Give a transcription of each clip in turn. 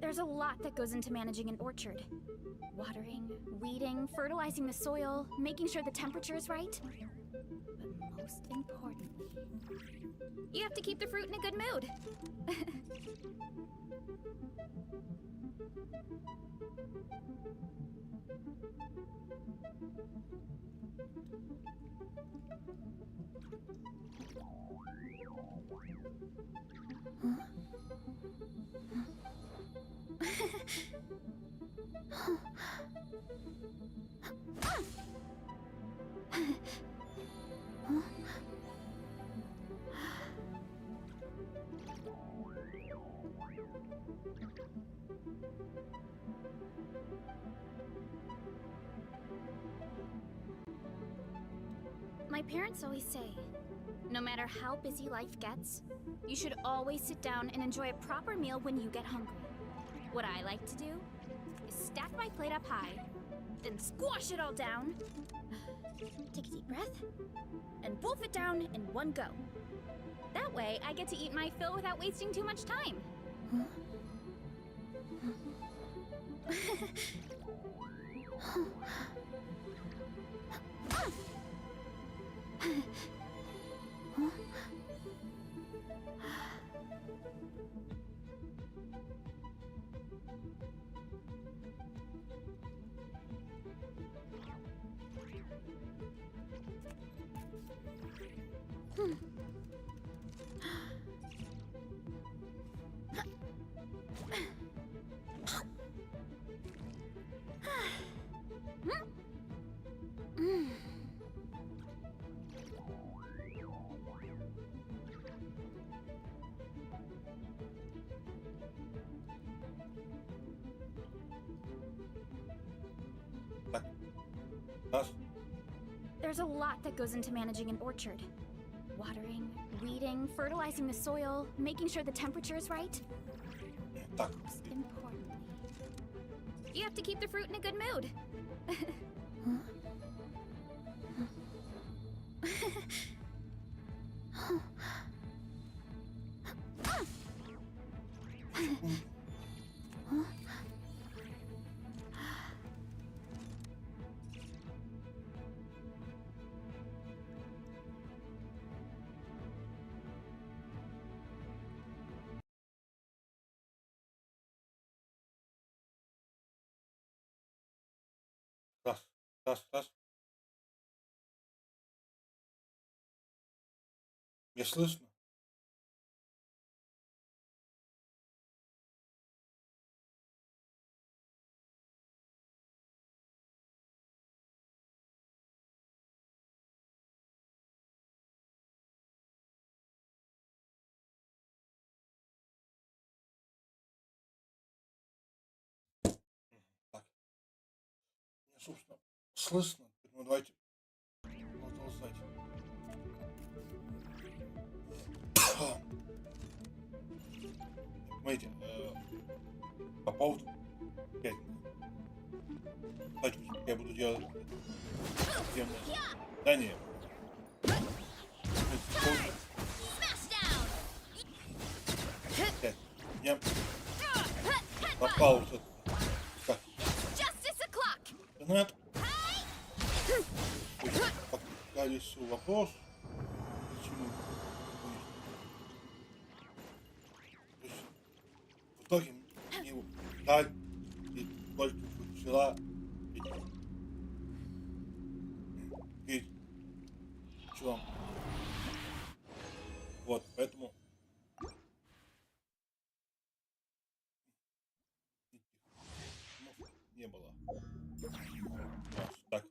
There's a lot that goes into managing an orchard. Watering, weeding, fertilizing the soil, making sure the temperature is right. But most importantly, you have to keep the fruit in a good mood. My parents always say, no matter how busy life gets, you should always sit down and enjoy a proper meal when you get hungry. What I like to do is stack my plate up high, then squash it all down, take a deep breath, and wolf it down in one go. That way, I get to eat my fill without wasting too much time. There's a lot that goes into managing an orchard. Watering, weeding, fertilizing the soil, making sure the temperature is right. Most importantly, you have to keep the fruit in a good mood. Раз. Меня слышно? Так. Меня, собственно, слышно. Ну, давайте продолжать. Смотрите, по поводу пятницы. Давайте я буду делать земное задание. Я попал вот этот интернет. Пока решил вопрос, почему. То есть, в итоге мне его дали, и только вчера перед вчером. Вот, поэтому не было. Так.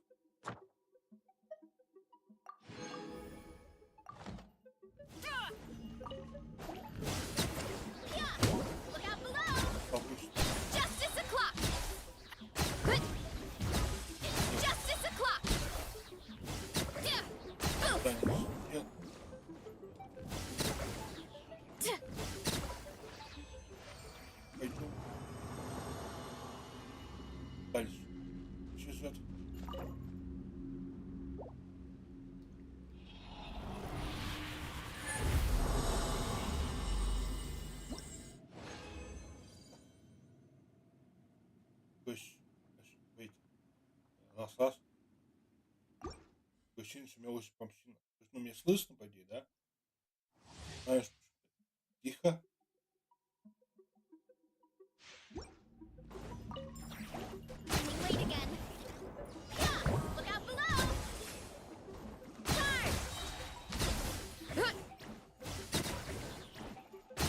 Раз. Гостиница смелость помсина. То есть, ну, мне слышно, по идее, да? Знаешь, тихо. Turning late again. Yeah! Look out below! Charge!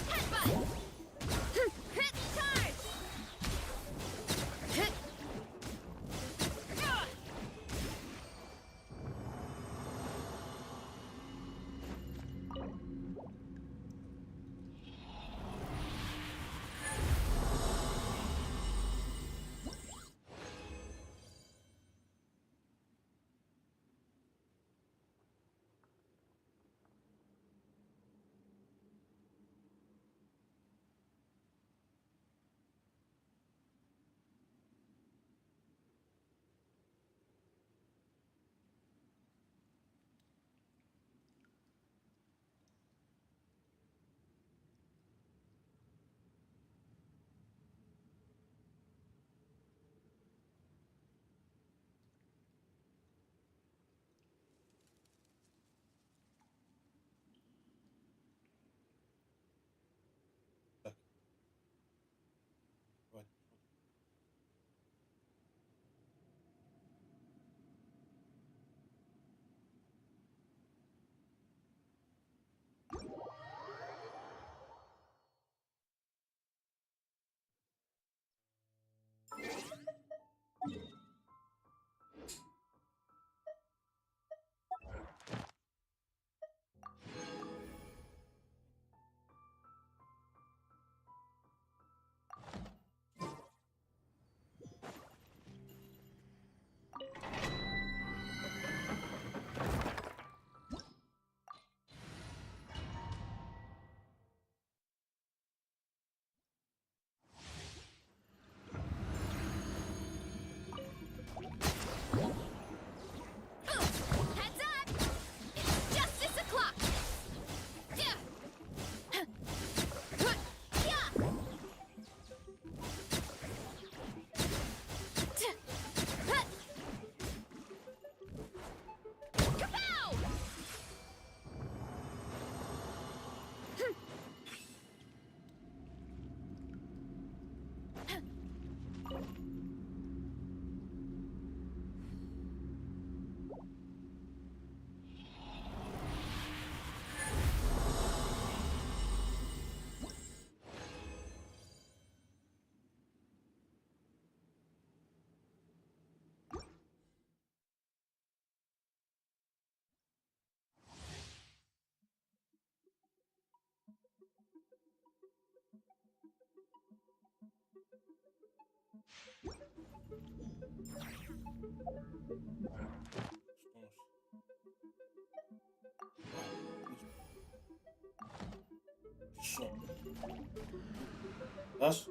Headbutt! Hit! Charge! Hit! Так. Давайте. Heads up! It's justice o'clock! Yeah! Kapow! Что у нас? Что? Раз.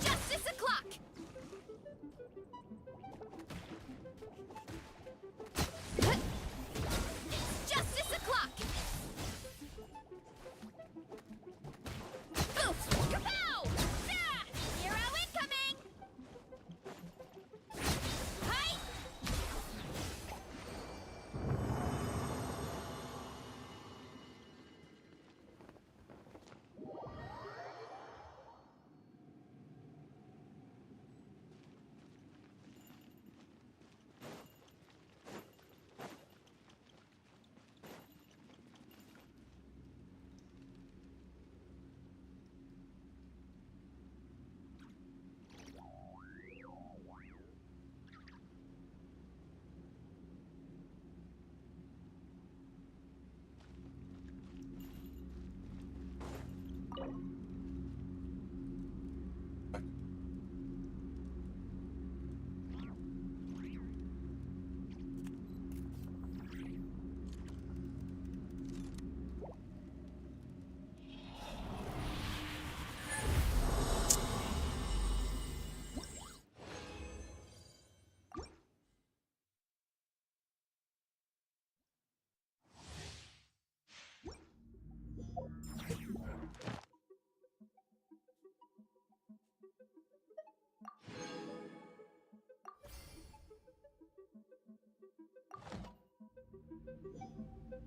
Justice o'clock! It's justice o'clock! Oof! Kapow! Ah! Hero incoming! Hi!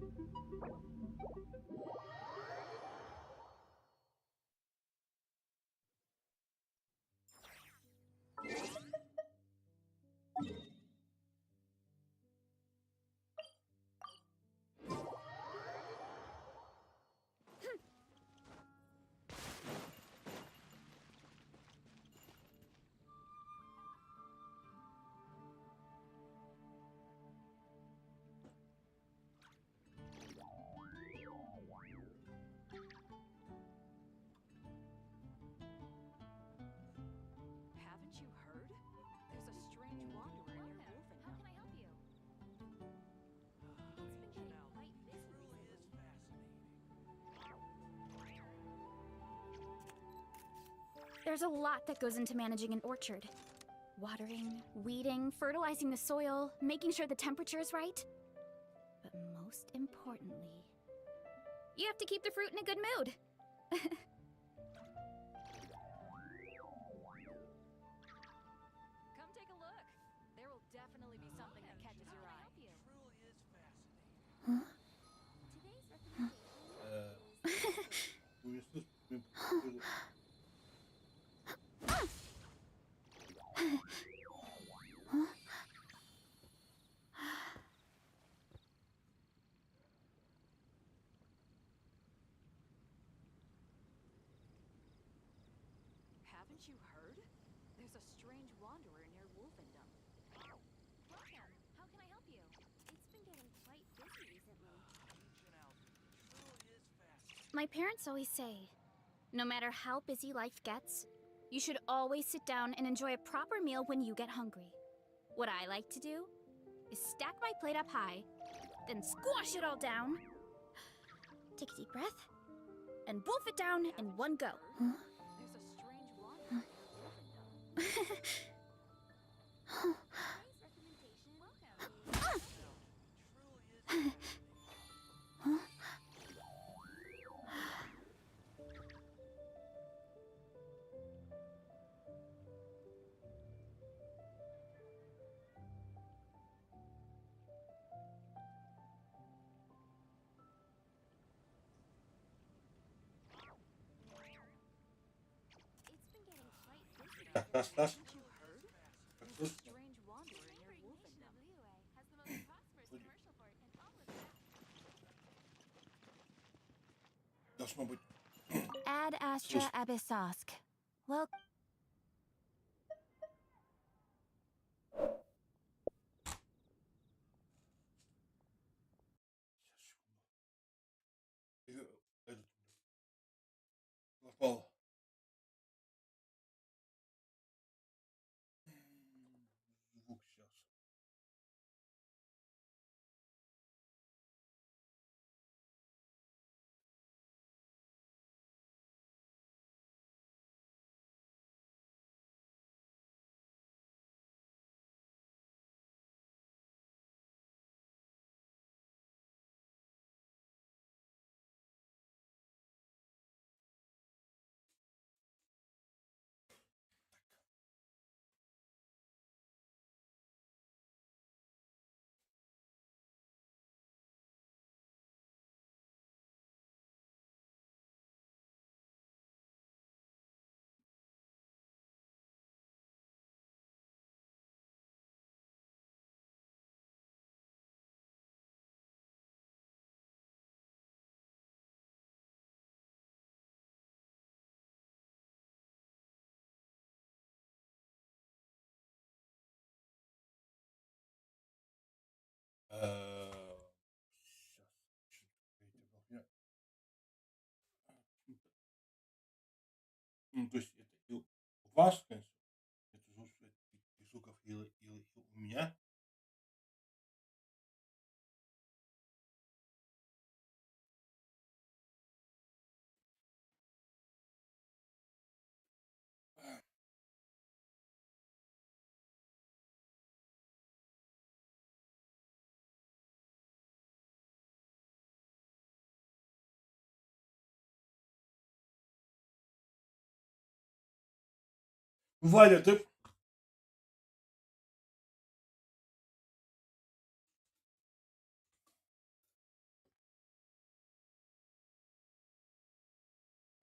Haven't you heard? There's a strange wanderer near Wolfendom. How can I help you? It's been getting quite busy recently. There's a lot that goes into managing an orchard. Watering, weeding, fertilizing the soil, making sure the temperature is right. But most importantly, you have to keep the fruit in a good mood. Come take a look. There will definitely be something that catches your eye. Today's recommendation Вместо Haven't you heard? There's a strange wanderer near Wolfendom. Welcome. How can I help you? It's been getting quite busy recently. My parents always say, no matter how busy life gets, you should always sit down and enjoy a proper meal when you get hungry. What I like to do is stack my plate up high, then squash it all down, take a deep breath, and wolf it down in one go. There's a strange wanderer near Wolfendom. Today's recommendation It's been getting quite busy. Так, раз. Haven't you heard? Так, There's a слышно? strange wanderer near Wolfendom. Has the most prosperous commercial port in all of that. Должно быть. Ad Astra Слышно. Abyssosk. Well, Сейчас, секунду. Этот попал. Звук сейчас. Сейчас. Ну, то есть это и у вас, конечно, это из звуков и у меня. Валя, ты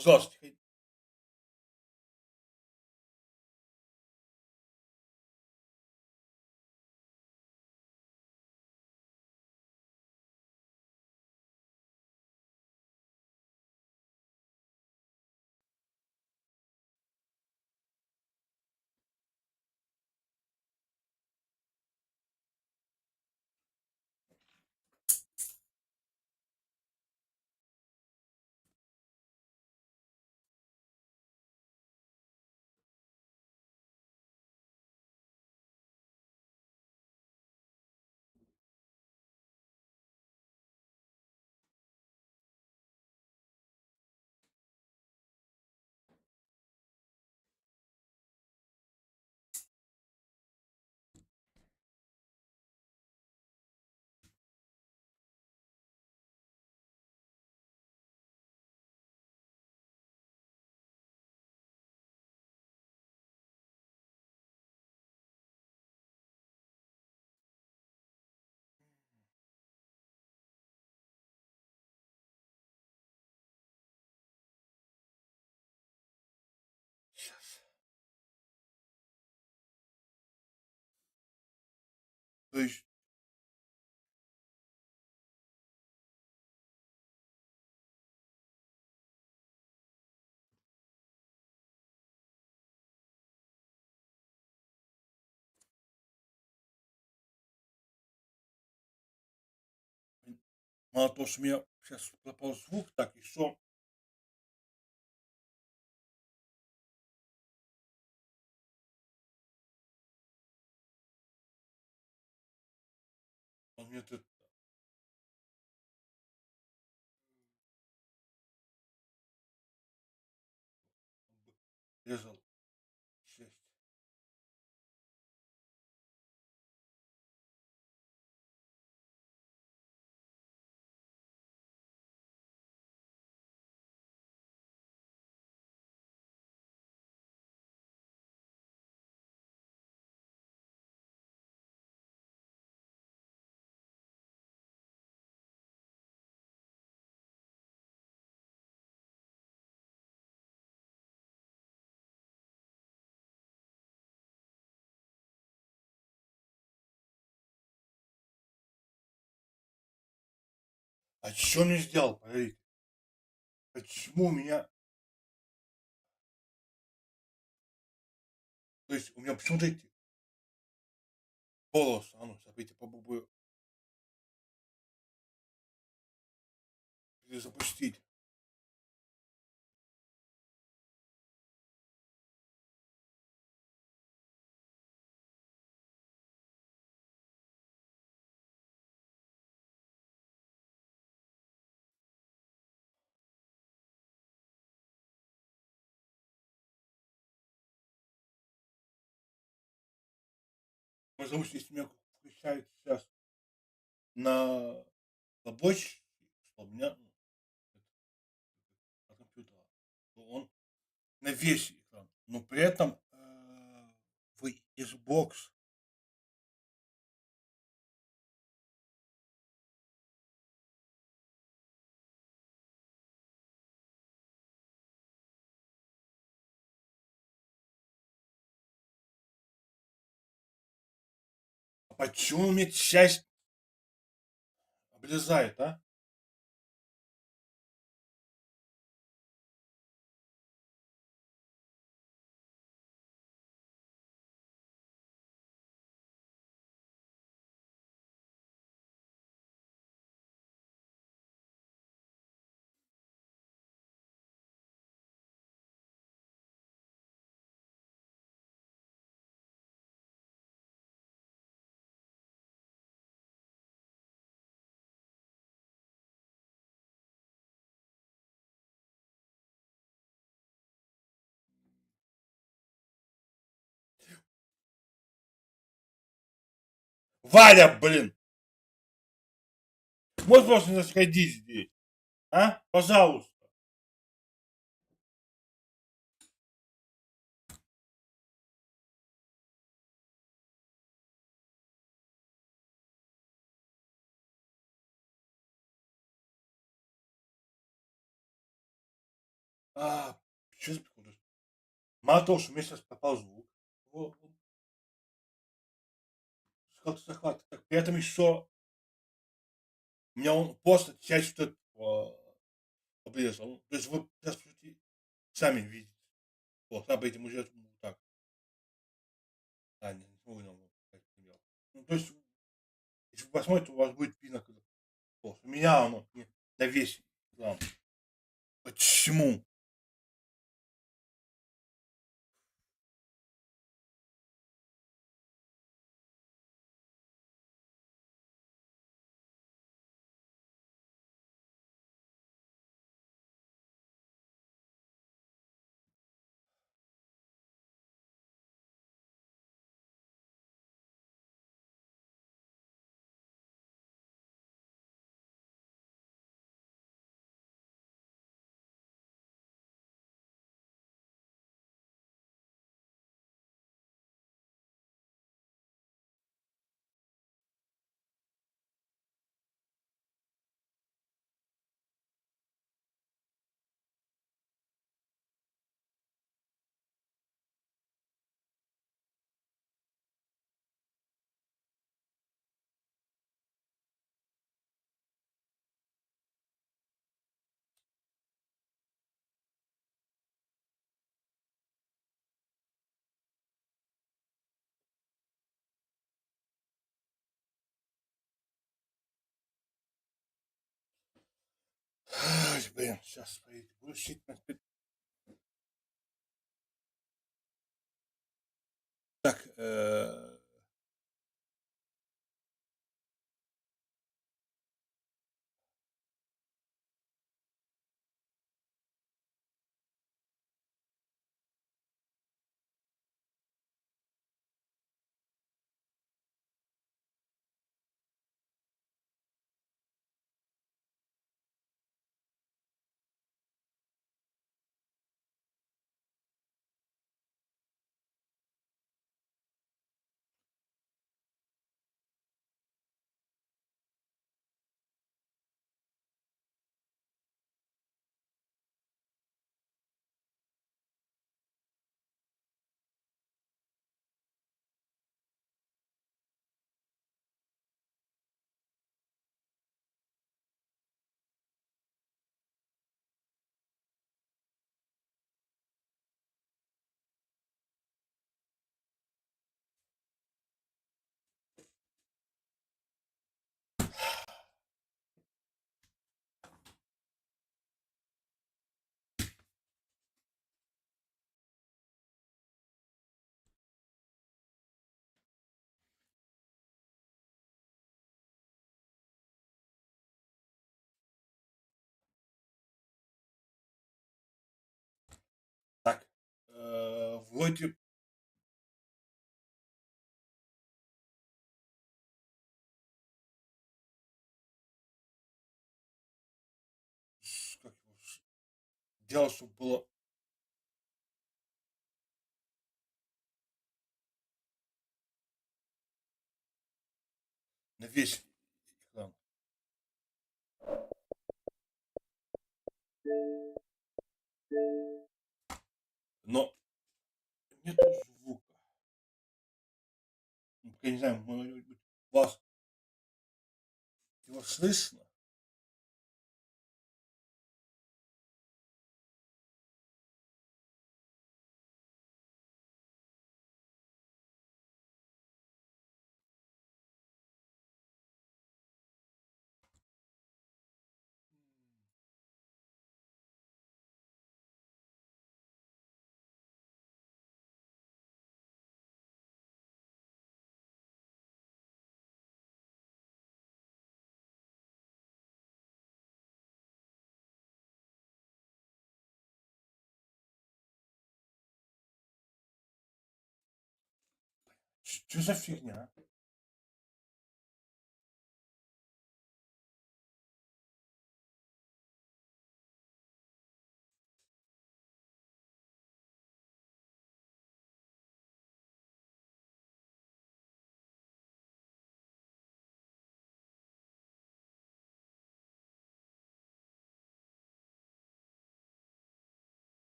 Пожалуйста, сейчас. То есть мало того, что у меня сейчас пропал звук, так еще он мне тут резал 6. А что мне сделал, погоди? Почему у меня... То есть у меня почему-то эти волосы, а ну, смотрите, попробую запустить. Может быть, если меня включают сейчас на рабочий, что у меня от компьютера, то он на весь экран. Но при этом в Xbox. А почему мне часть облезает, а? Валя, блин! Можешь просто не сходить здесь, а? Пожалуйста. Что за прикол? То есть мало того, что у меня сейчас пропал звук, его как-то захватывает, так при этом еще у меня он просто часть вот обрезал. То есть вы сейчас, по сути, сами видите. Вот, я по этим уже так. Не смогу нам показать пример. Ну, то есть, если вы посмотрите, у вас будет видно, когда у меня оно не на весь экран. Почему? Ай, блин, сейчас буду сидеть на так, так, вроде как его делал, чтобы было на весь экран. Но нету звука. Я не знаю, может быть, вас его слышно? Что за фигня?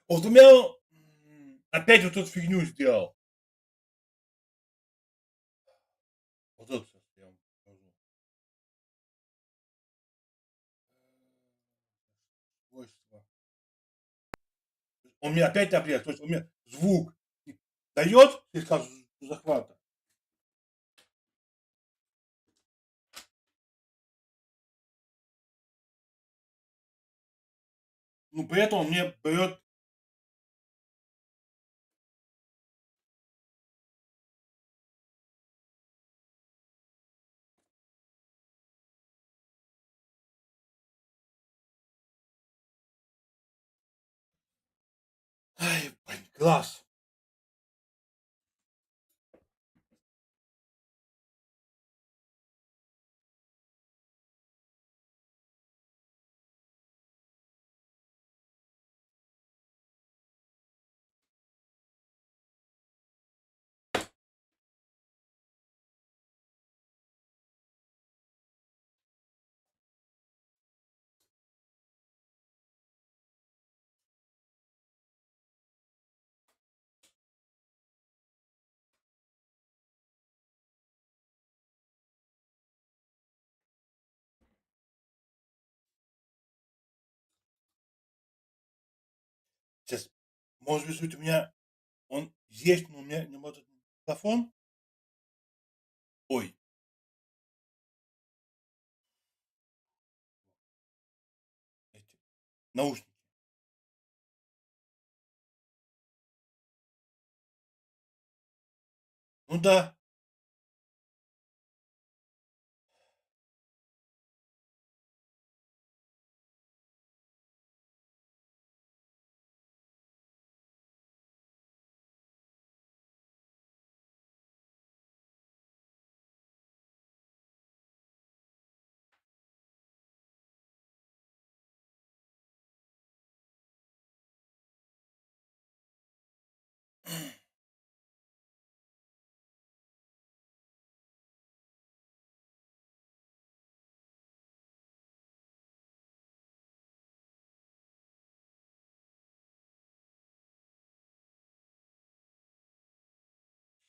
Вот у меня опять вот эту фигню сделал. Вот это сейчас я вам покажу. Свойства. Он мне опять обрез, то есть он мне звук дает слегка захвата. Ну, при этом он мне берет. Ай, блин, класс. Сейчас, может быть, у меня он есть, но у меня не может микрофон. Ой. Эти наушники. Ну да.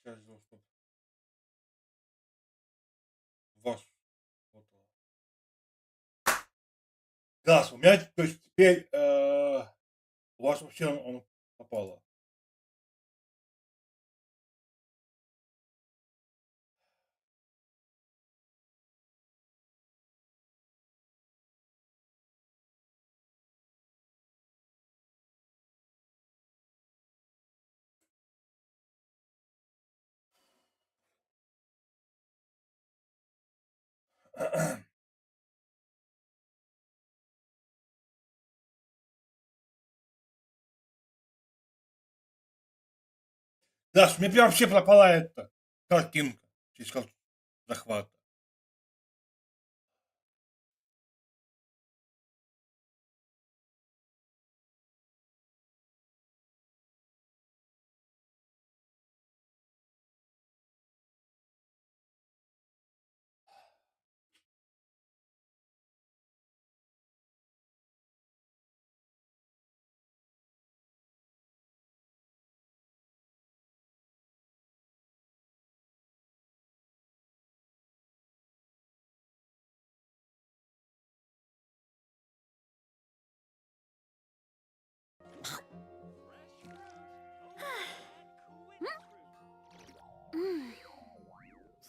Сейчас, стоп. Ваш. Вот. Класс. У меня, то есть теперь у вас вообще он попало. Да, мне прям вообще пропала эта картинка. Через захвата.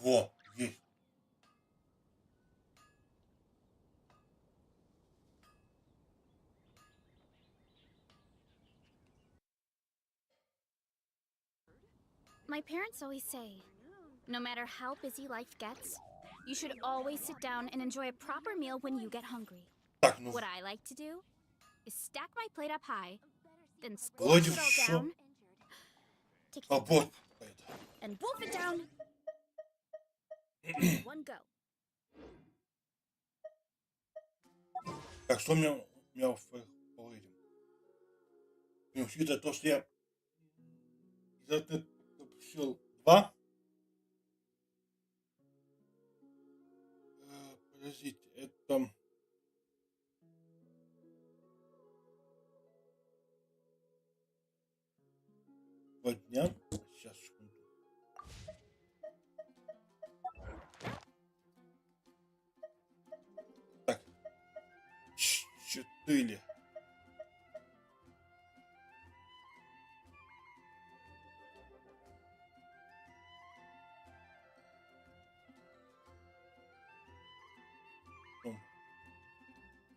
Во, есть. My parents always say, no matter how busy life gets, you should always sit down and enjoy a proper meal when you get hungry. Так, ну, What I like to do is stack my plate up high, then squash вроде it all все. down, take a А deep breath, вот. and wolf it down. One go. Так, что у меня по этим? Не учитывая то, что я пропустил 2. Подождите, это... 2 дня. Сейчас, секунду. Так. 4.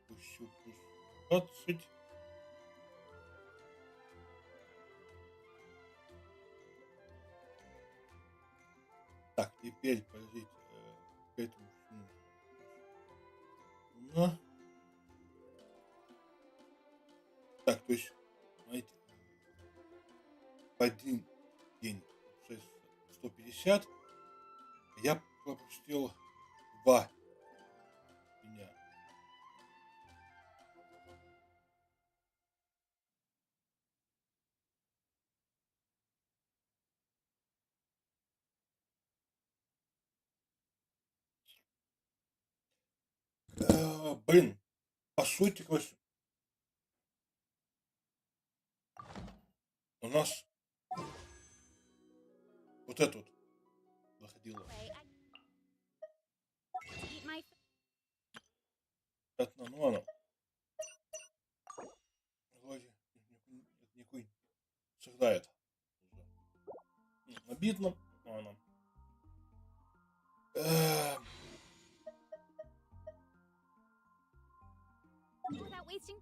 Еще плюс 20. Так, теперь, подождите, к этому всему. Ну. Так, то есть, знаете, в один день 150. Я пропустил 2 дня. Блин, по сути, короче, у нас вот это вот заходило. Eat my Это, ну оно. Вроде никакой сыграет. Обидно, но оно. without wasting.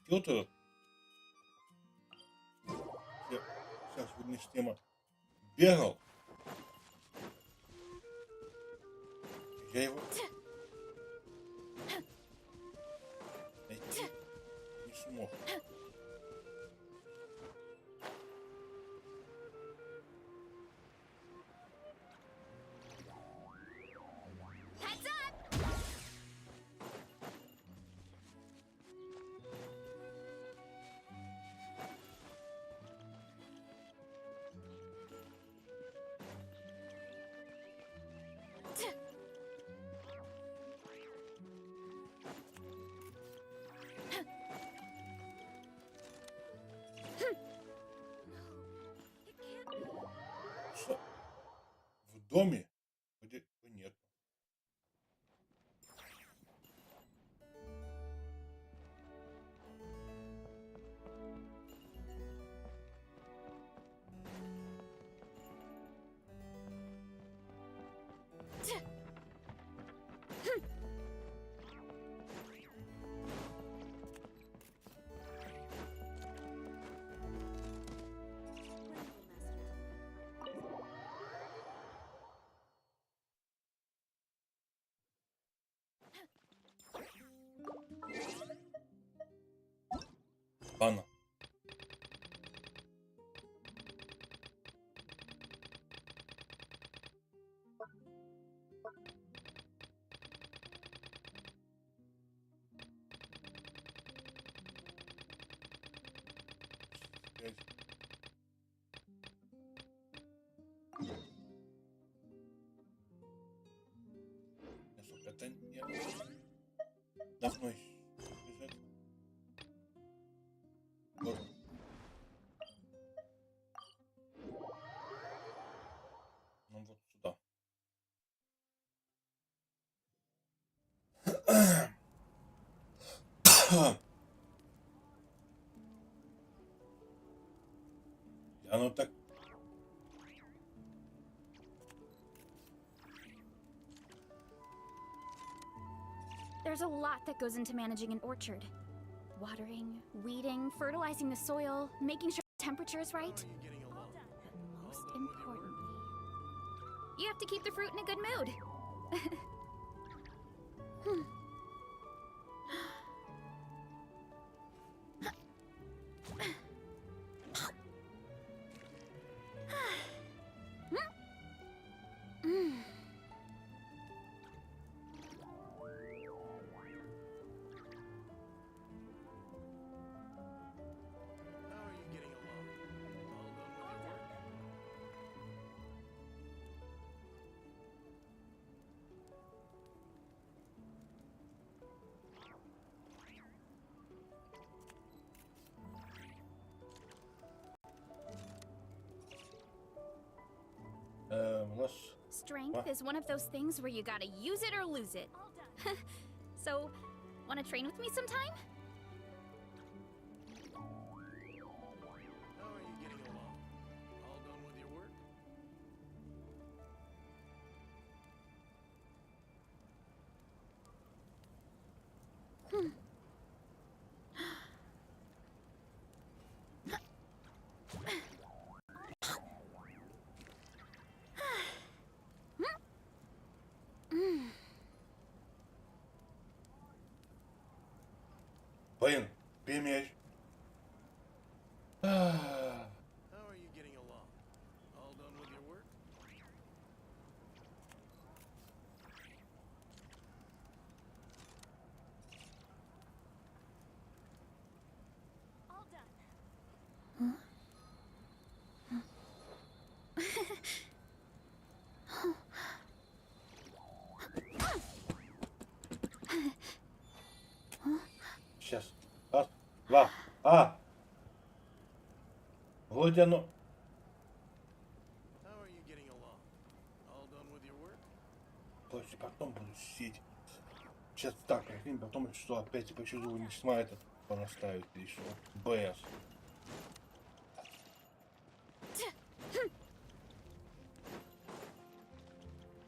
Фильтр. Сейчас вернись тема. Бегал. Я его найти не смог. Heads up! Что? В доме вроде бы нет. Ладно. Это не давно лежит. Вот. Ну вот сюда. И оно так. There's a lot that goes into managing an orchard. Watering, weeding, fertilizing the soil, making sure the temperature is right. But most importantly, you have to keep the fruit in a good mood. нас... Strength is one of those things where you gotta use it or lose it. So, wanna train with me sometime? How are you getting along? All done with your work? Блин, пельмень. How are you getting along? All done with your work? All done. Сейчас. Раз, два. А! Вроде оно... How are you getting along? All done with your work? Короче, потом буду сидеть. Сейчас так, прикинь, потом что опять по чужому не сма этот понаставить или что. БС.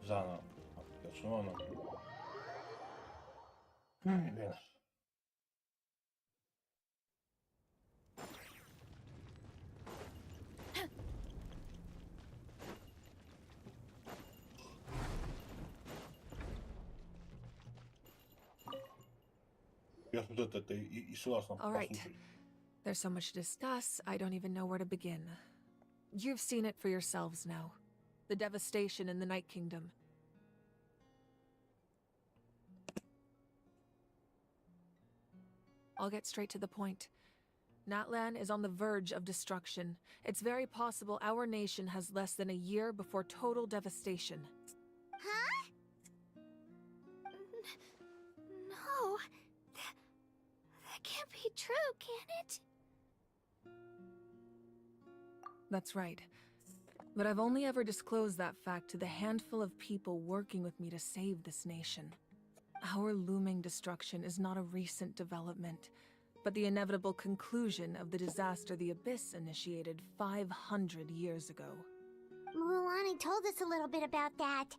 Заново. Что оно? Блин. Я вот это и согласен All right. послушать. There's so much to discuss, I don't even know where to begin. You've seen it for yourselves now. The devastation in the Night Kingdom. I'll get straight to the point. Natlan is on the verge of destruction. It's very possible our nation has less than a year before total devastation. Huh? No. That can't be true, can it? That's right. But I've only ever disclosed that fact to the handful of people working with me to save this nation. Our looming destruction is not a recent development, but the inevitable conclusion of the disaster the Abyss initiated 500 years ago. Mulan told us a little bit about that.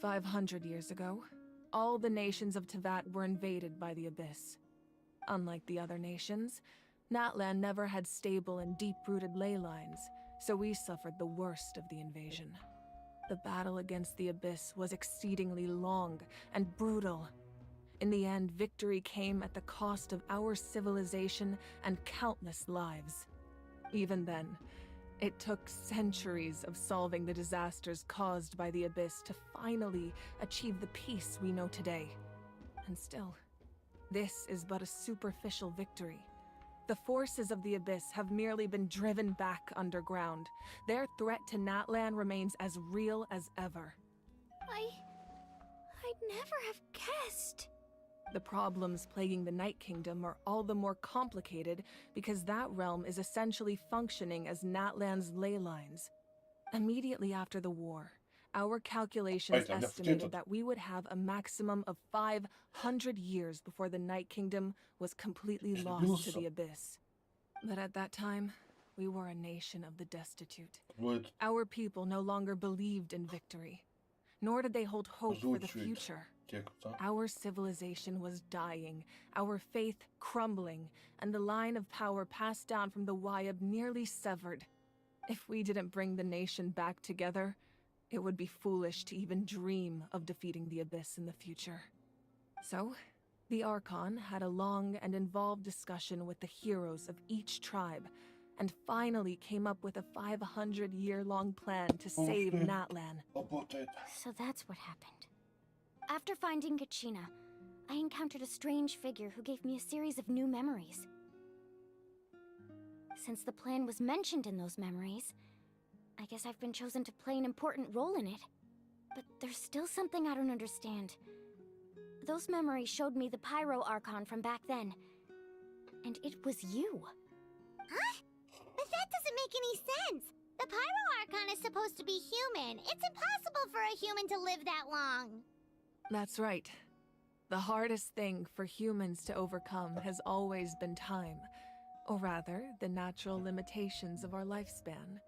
500 years ago, all the nations of Teyvat were invaded by the Abyss. Unlike the other nations, Natlan never had stable and deep-rooted ley lines, so we suffered the worst of the invasion. The battle against the Abyss was exceedingly long and brutal. In the end, victory came at the cost of our civilization and countless lives. Even then, it took centuries of solving the disasters caused by the Abyss to finally achieve the peace we know today. And still, this is but a superficial victory. The forces of the Abyss have merely been driven back underground. Their threat to Natlan remains as real as ever. I'd never have guessed. The problems plaguing the Night Kingdom are all the more complicated because that realm is essentially functioning as Natlan's ley lines. Immediately after the war, our calculations Right, estimated that we would have a maximum of 500 years before the Night Kingdom was completely lost to the Abyss. But at that time, we were a nation of the destitute. Вот Our people no longer believed in victory, nor did they hold hope for the озвучивает future. текст, а? Our civilization was dying, our faith crumbling, and the line of power passed down from the Wyab nearly severed. If we didn't bring the nation back together, it would be foolish to even dream of defeating the Abyss in the future. So, the Archon had a long and involved discussion with the heroes of each tribe, and finally came up with a 500-year-long plan to save shit. Natlan. Работает. So that's what happened. After finding Gachina, I encountered a strange figure who gave me a series of new memories. Since the plan was mentioned in those memories, I guess I've been chosen to play an important role in it. But there's still something I don't understand. Those memories showed me the Pyro Archon from back then. And it was you. Huh? But that doesn't make any sense. The Pyro Archon is supposed to be human. It's impossible for a human to live that long. That's right. The hardest thing for humans to overcome has always been time, or rather, the natural limitations of our lifespan.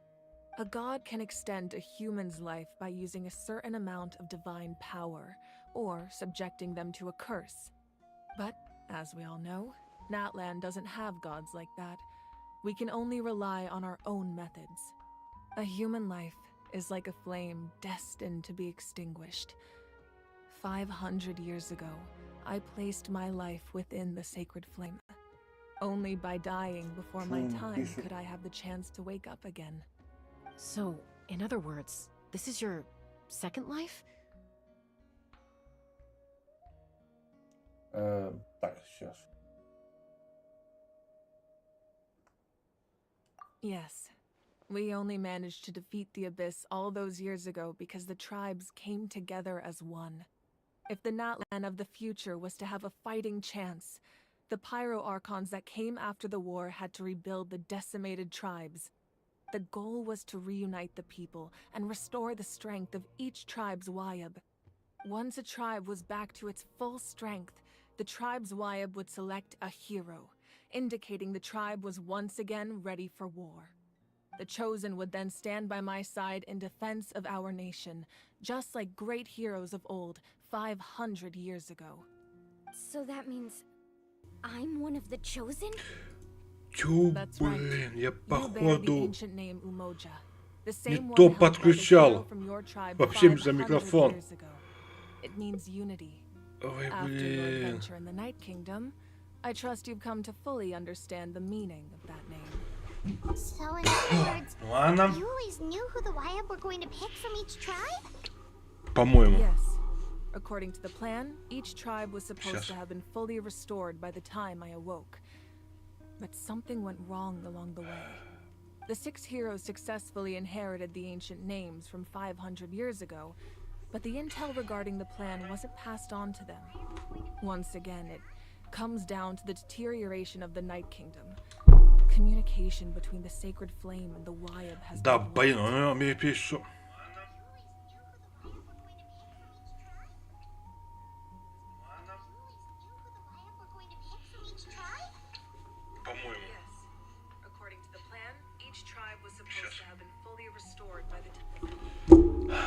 A god can extend a human's life by using a certain amount of divine power, or subjecting them to a curse. But, as we all know, Natlan doesn't have gods like that. We can only rely on our own methods. A human life is like a flame destined to be extinguished. 500 years ago, I placed my life within the sacred flame. Only by dying before my time could I have the chance to wake up again. So, in other words, this is your second life? Так, сейчас. Yes. We only managed to defeat the Abyss all those years ago because the tribes came together as one. If the Natlan of the future was to have a fighting chance, the Pyro Archons that came after the war had to rebuild the decimated tribes. The goal was to reunite the people and restore the strength of each tribe's Wayab. Once a tribe was back to its full strength, the tribe's Wayab would select a hero, indicating the tribe was once again ready for war. The Chosen would then stand by my side in defense of our nation, just like great heroes of old 500 years ago. So that means I'm one of the chosen? Чё, That's right. блин, я You bear the походу ancient name Umoja, the не same то one held by the подключал. hero from your tribe Вообще за 500 микрофон. years ago. It means unity. Ой, After your блин. adventure in the Night Kingdom, I trust you've come to fully understand the meaning of that name. So in other words, Ладно, you always knew who the Wayab were going to pick from each tribe? по-моему. Yes. According to the plan, each tribe was supposed Сейчас. to have been fully restored by the time I awoke. But something went wrong along the way. The 6 heroes successfully inherited the ancient names from 500 years ago, but the intel regarding the plan wasn't passed on to them. Once again, it comes down to the deterioration of the Night Kingdom. Communication between the sacred flame and the Wayab has Да, been блин, blocked. он мне пишет. По-моему. Yes. According to the plan, each tribe was supposed to have been fully restored by the time.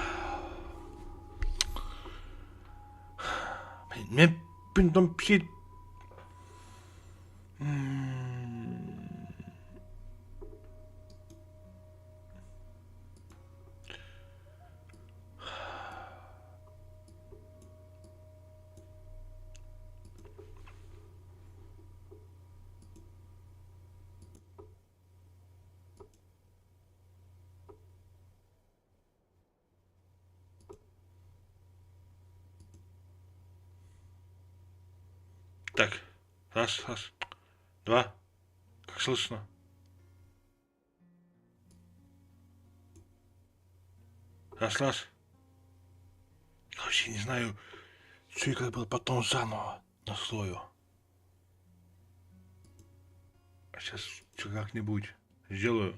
Блин, мне там пишет. Так, раз, два. Как слышно? Раз. Вообще не знаю, что и как было потом заново настрою. А сейчас что как-нибудь сделаю.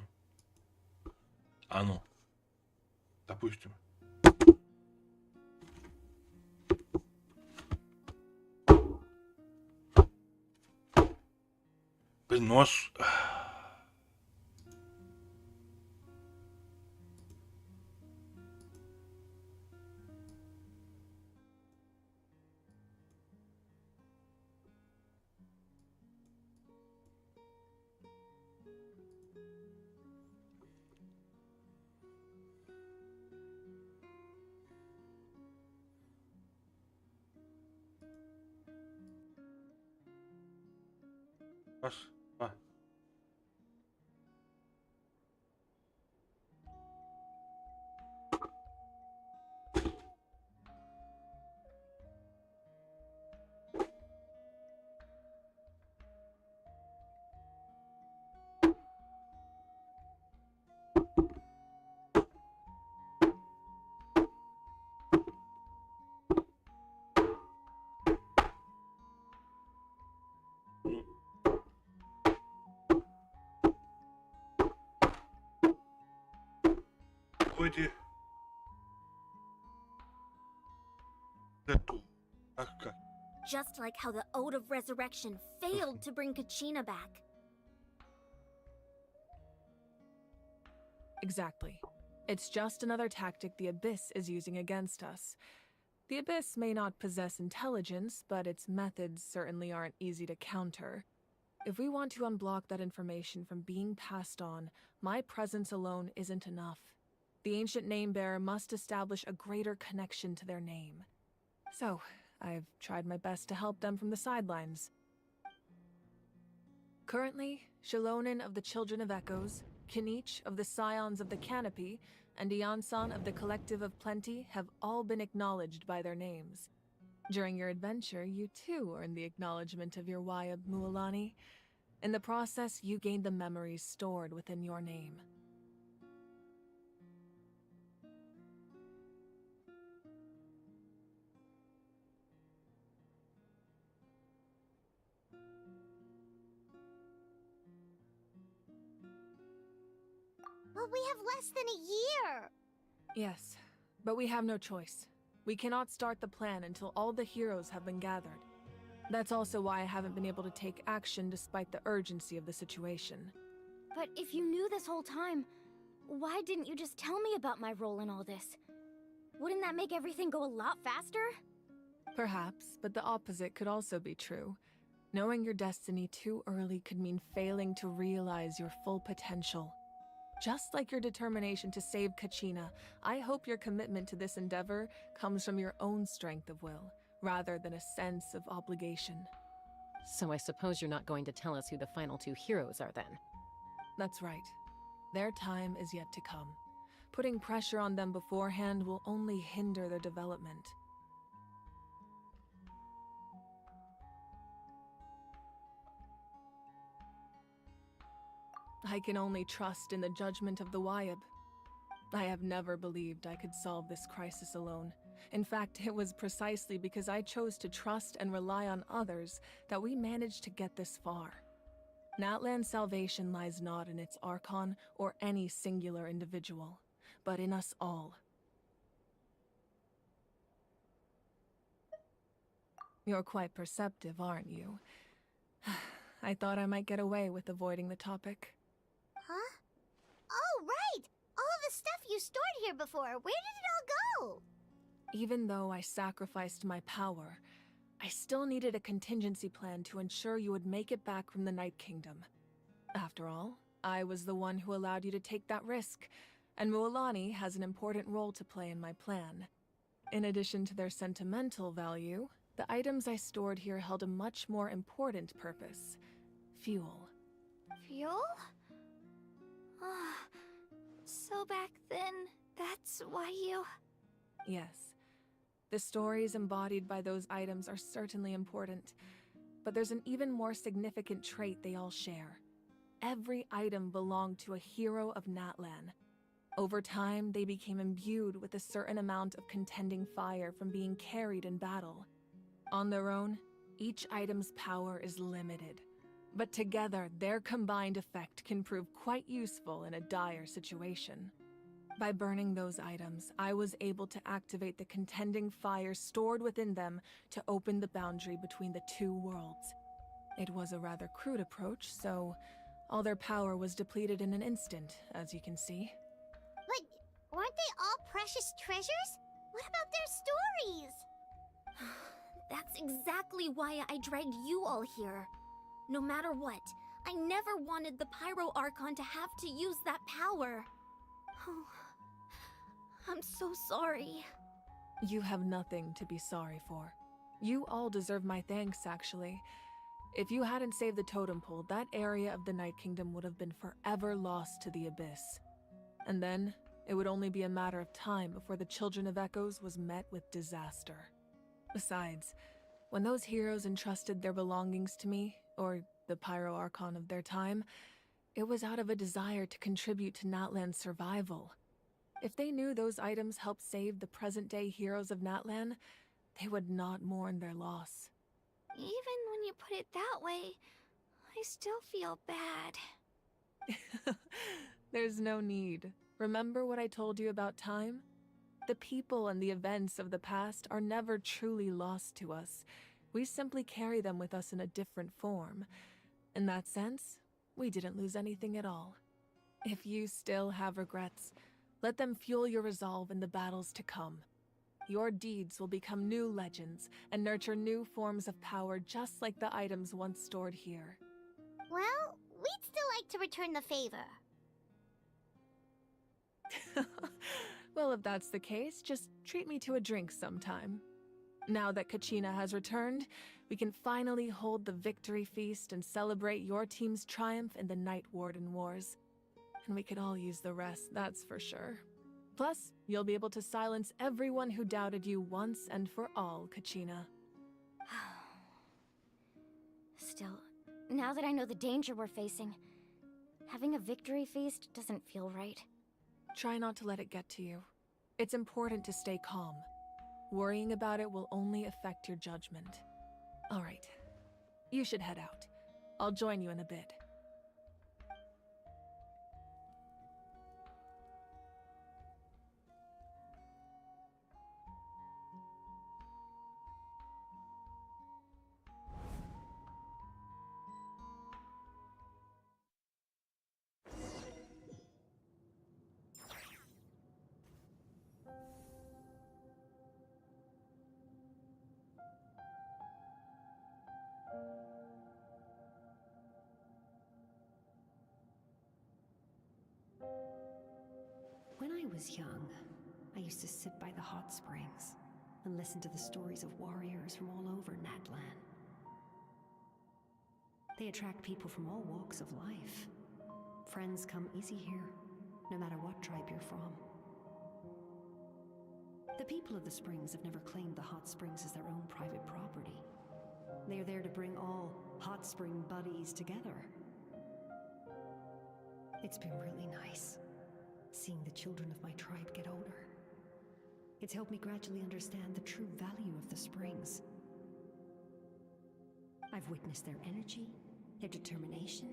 А ну, допустим. Блин, нос. Раз, два. вроде... Эту... Как? Just like how the Ode of Resurrection failed to bring Kachina back. Exactly. It's just another tactic the Abyss is using against us. The Abyss may not possess intelligence, but its methods certainly aren't easy to counter. If we want to unblock that information from being passed on, my presence alone isn't enough. The ancient name-bearer must establish a greater connection to their name. So, I've tried my best to help them from the sidelines. Currently, Shalonin of the Children of Echoes, Kinich of the Scions of the Canopy, and Iansan of the Collective of Plenty have all been acknowledged by their names. During your adventure, you too earned the acknowledgement of your Wayab Mualani. In the process, you gained the memories stored within your name. But we have less than a year! Yes, but we have no choice. We cannot start the plan until all the heroes have been gathered. That's also why I haven't been able to take action despite the urgency of the situation. But if you knew this whole time, why didn't you just tell me about my role in all this? Wouldn't that make everything go a lot faster? Perhaps, but the opposite could also be true. Knowing your destiny too early could mean failing to realize your full potential. Just like your determination to save Kachina, I hope your commitment to this endeavor comes from your own strength of will, rather than a sense of obligation. So I suppose you're not going to tell us who the final two heroes are then? That's right. Their time is yet to come. Putting pressure on them beforehand will only hinder their development. I can only trust in the judgment of the Wayab. I have never believed I could solve this crisis alone. In fact, it was precisely because I chose to trust and rely on others that we managed to get this far. Natlan's salvation lies not in its Archon or any singular individual, but in us all. You're quite perceptive, aren't you? I thought I might get away with avoiding the topic. Huh? Oh, right! All of the stuff you stored here before, where did it all go? Even though I sacrificed my power, I still needed a contingency plan to ensure you would make it back from the Night Kingdom. After all, I was the one who allowed you to take that risk, and Mualani has an important role to play in my plan. In addition to their sentimental value, the items I stored here held a much more important purpose: fuel. Fuel? So back then, that's why you... Yes. The stories embodied by those items are certainly important, but there's an even more significant trait they all share. Every item belonged to a hero of Natlan. Over time, they became imbued with a certain amount of contending fire from being carried in battle. On their own, each item's power is limited, but together, their combined effect can prove quite useful in a dire situation. By burning those items, I was able to activate the contending fire stored within them to open the boundary between the two worlds. It was a rather crude approach, so all their power was depleted in an instant, as you can see. But weren't they all precious treasures? What about their stories? That's exactly why I dragged you all here. No matter what, I never wanted the Pyro Archon to have to use that power. Oh, I'm so sorry. You have nothing to be sorry for. You all deserve my thanks, actually. If you hadn't saved the totem pole, that area of the Night Kingdom would have been forever lost to the Abyss. And then, it would only be a matter of time before the Children of Echoes was met with disaster. Besides, when those heroes entrusted their belongings to me, or the Pyro Archon of their time, it was out of a desire to contribute to Natlan's survival. If they knew those items helped save the present-day heroes of Natlan, they would not mourn their loss. Even when you put it that way, I still feel bad. There's no need. Remember what I told you about time? The people and the events of the past are never truly lost to us. We simply carry them with us in a different form. In that sense, we didn't lose anything at all. If you still have regrets, let them fuel your resolve in the battles to come. Your deeds will become new legends and nurture new forms of power just like the items once stored here. Well, we'd still like to return the favor. Well, if that's the case, just treat me to a drink sometime. Now that Kachina has returned, we can finally hold the victory feast and celebrate your team's triumph in the Night Warden Wars. And we could all use the rest, that's for sure. Plus, you'll be able to silence everyone who doubted you once and for all, Kachina. Still, now that I know the danger we're facing, having a victory feast doesn't feel right. Try not to let it get to you. It's important to stay calm. Worrying about it will only affect your judgment. All right. You should head out. I'll join you in a bit. When I was young, I used to sit by the hot springs and listen to the stories of warriors from all over Natlan. They attract people from all walks of life. Friends come easy here, no matter what tribe you're from. The people of the springs have never claimed the hot springs as their own private property. They are there to bring all hot spring buddies together. It's been really nice, seeing the children of my tribe get older. It's helped me gradually understand the true value of the springs. I've witnessed their energy, their determination,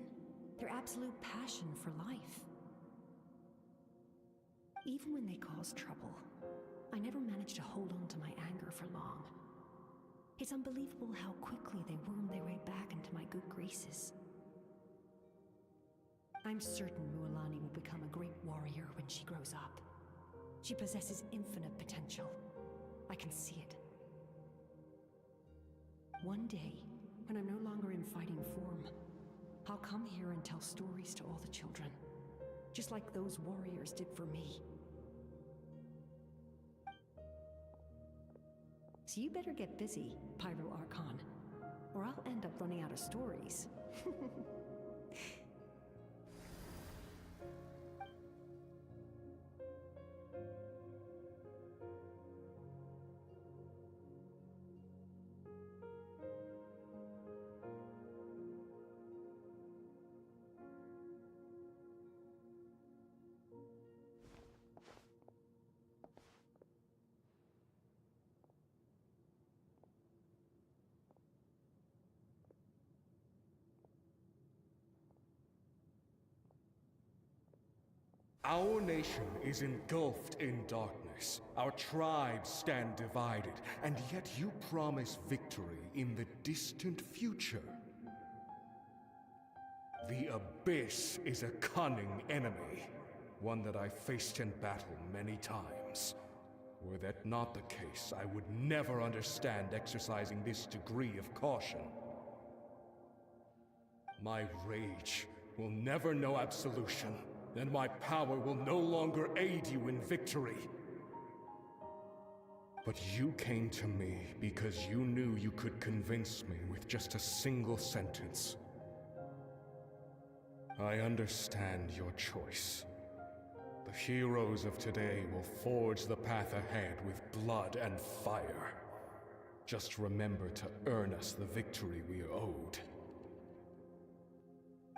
their absolute passion for life. Even when they cause trouble, I never managed to hold on to my anger for long. It's unbelievable how quickly they worm their way back into my good graces. I'm certain Mualani will become a great warrior when she grows up. She possesses infinite potential. I can see it. One day, when I'm no longer in fighting form, I'll come here and tell stories to all the children, just like those warriors did for me. So you better get busy, Pyro Archon, or I'll end up running out of stories. Our nation is engulfed in darkness. Our tribes stand divided, and yet you promise victory in the distant future. The Abyss is a cunning enemy, one that I faced in battle many times. Were that not the case, I would never understand exercising this degree of caution. My rage will never know absolution, and my power will no longer aid you in victory. But you came to me because you knew you could convince me with just a single sentence. I understand your choice. The heroes of today will forge the path ahead with blood and fire. Just remember to earn us the victory we are owed.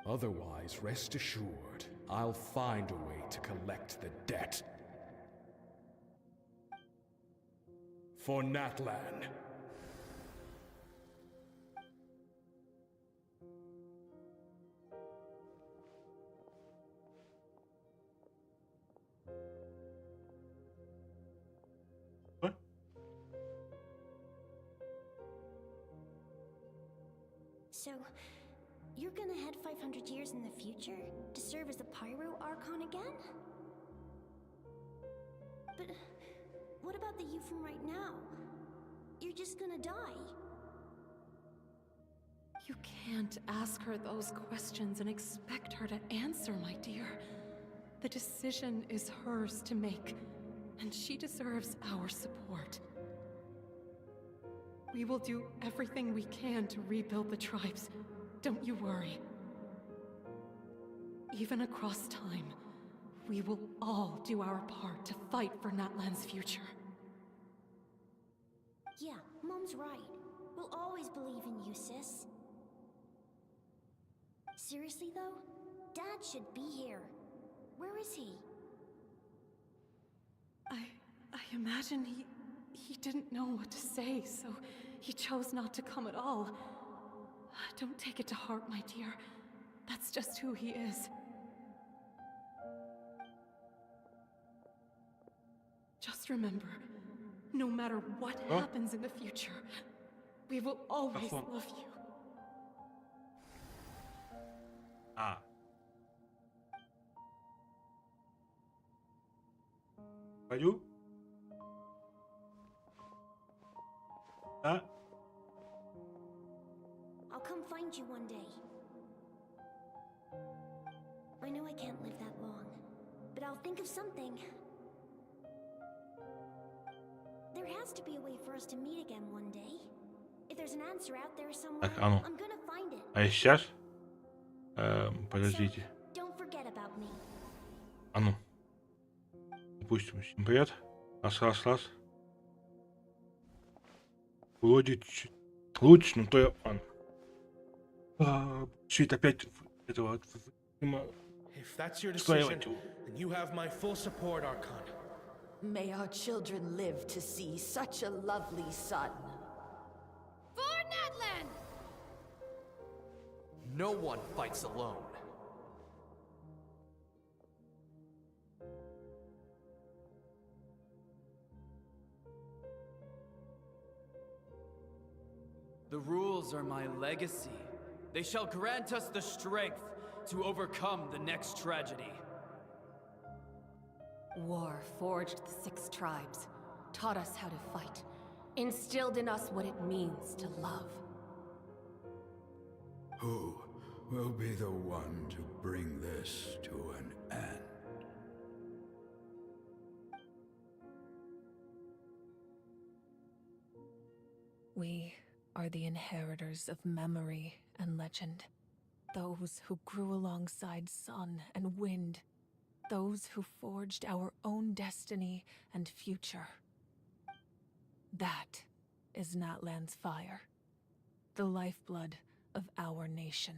Otherwise, rest assured, I'll find a way to collect the debt. For Natlan. So, you're gonna head 500 years in the future to serve as a Pyro Archon again? But what about the you from right now? You're just gonna die. You can't ask her those questions and expect her to answer, my dear. The decision is hers to make, and she deserves our support. We will do everything we can to rebuild the tribes. Don't you worry. Even across time, we will all do our part to fight for Natlan's future. Yeah, Mom's right. We'll always believe in you, sis. Seriously though, Dad should be here. Where is he? I imagine he didn't know what to say, so he chose not to come at all. Don't take it to heart, my dear. That's just who he is. Just remember, no matter what happens in the future, we will always love you. А. Пойду? А? I'll come find you one day. I know I can't live that long, but I'll think of something. There has to be a way for us to meet again one day. If there's an answer out there somewhere, Так, а ну. I'm gonna find it. А сейчас? Подождите. So, don't forget about me. А ну. Допустим, всем привет. Раз. Вроде чуть лучше, но то я... Чуть опять этого... If that's your decision, then you have my full support, Archon. May our children live to see such a lovely son. For Natlan! No one fights alone. The rules are my legacy. They shall grant us the strength to overcome the next tragedy. War forged the 6 tribes, taught us how to fight, instilled in us what it means to love. Who will be the one to bring this to an end? We are the inheritors of memory and legend. Those who grew alongside sun and wind. Those who forged our own destiny and future. That is Natlan's fire. The lifeblood of our nation.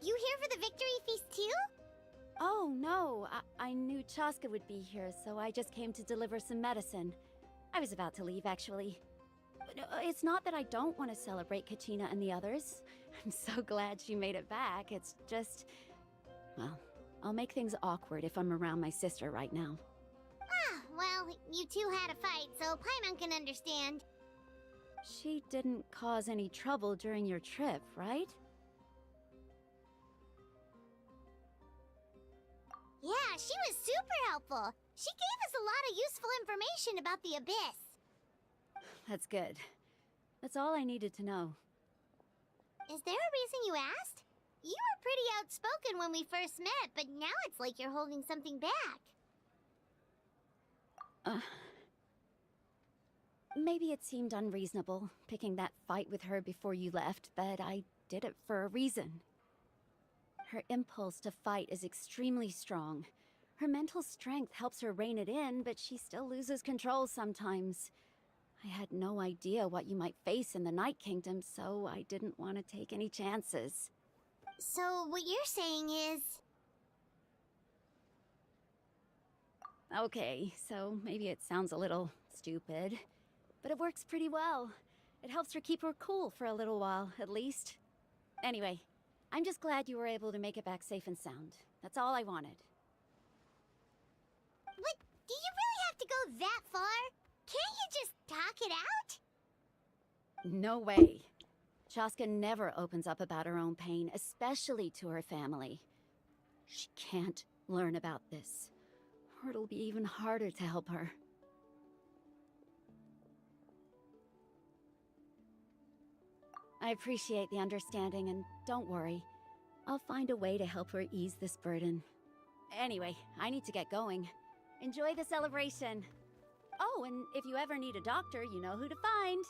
You here for the victory feast too? Oh, no. I knew Chaska would be here, so I just came to deliver some medicine. I was about to leave, actually. But it's not that I don't want to celebrate Kachina and the others. I'm so glad she made it back. It's just... well, I'll make things awkward if I'm around my sister right now. Ah, well, you two had a fight, so Paimon can understand. She didn't cause any trouble during your trip, right? Yeah, she was super helpful. She gave us a lot of useful information about the Abyss. That's good. That's all I needed to know. Is there a reason you asked? You were pretty outspoken when we first met, but now it's like you're holding something back. Maybe it seemed unreasonable, picking that fight with her before you left, but I did it for a reason. Her impulse to fight is extremely strong. Her mental strength helps her rein it in, but she still loses control sometimes. I had no idea what you might face in the Night Kingdom, so I didn't want to take any chances. So what you're saying is... Okay, so maybe it sounds a little stupid, but it works pretty well. It helps her keep her cool for a little while, at least. Anyway, I'm just glad you were able to make it back safe and sound. That's all I wanted. What? Do you really have to go that far? Can't you just talk it out? No way. Chaska never opens up about her own pain, especially to her family. She can't learn about this, or it'll be even harder to help her. I appreciate the understanding, and don't worry. I'll find a way to help her ease this burden. Anyway, I need to get going. Enjoy the celebration. Oh, and if you ever need a doctor, you know who to find.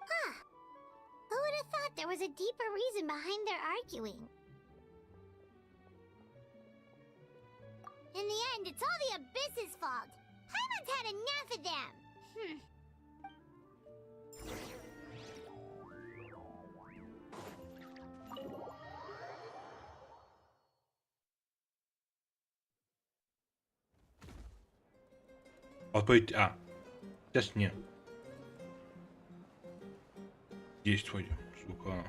Huh. Who would have thought there was a deeper reason behind their arguing? In the end, it's all the Abyss's fault. Paimon's had enough of them. Открыть. Сейчас нет. Есть вроде, сука.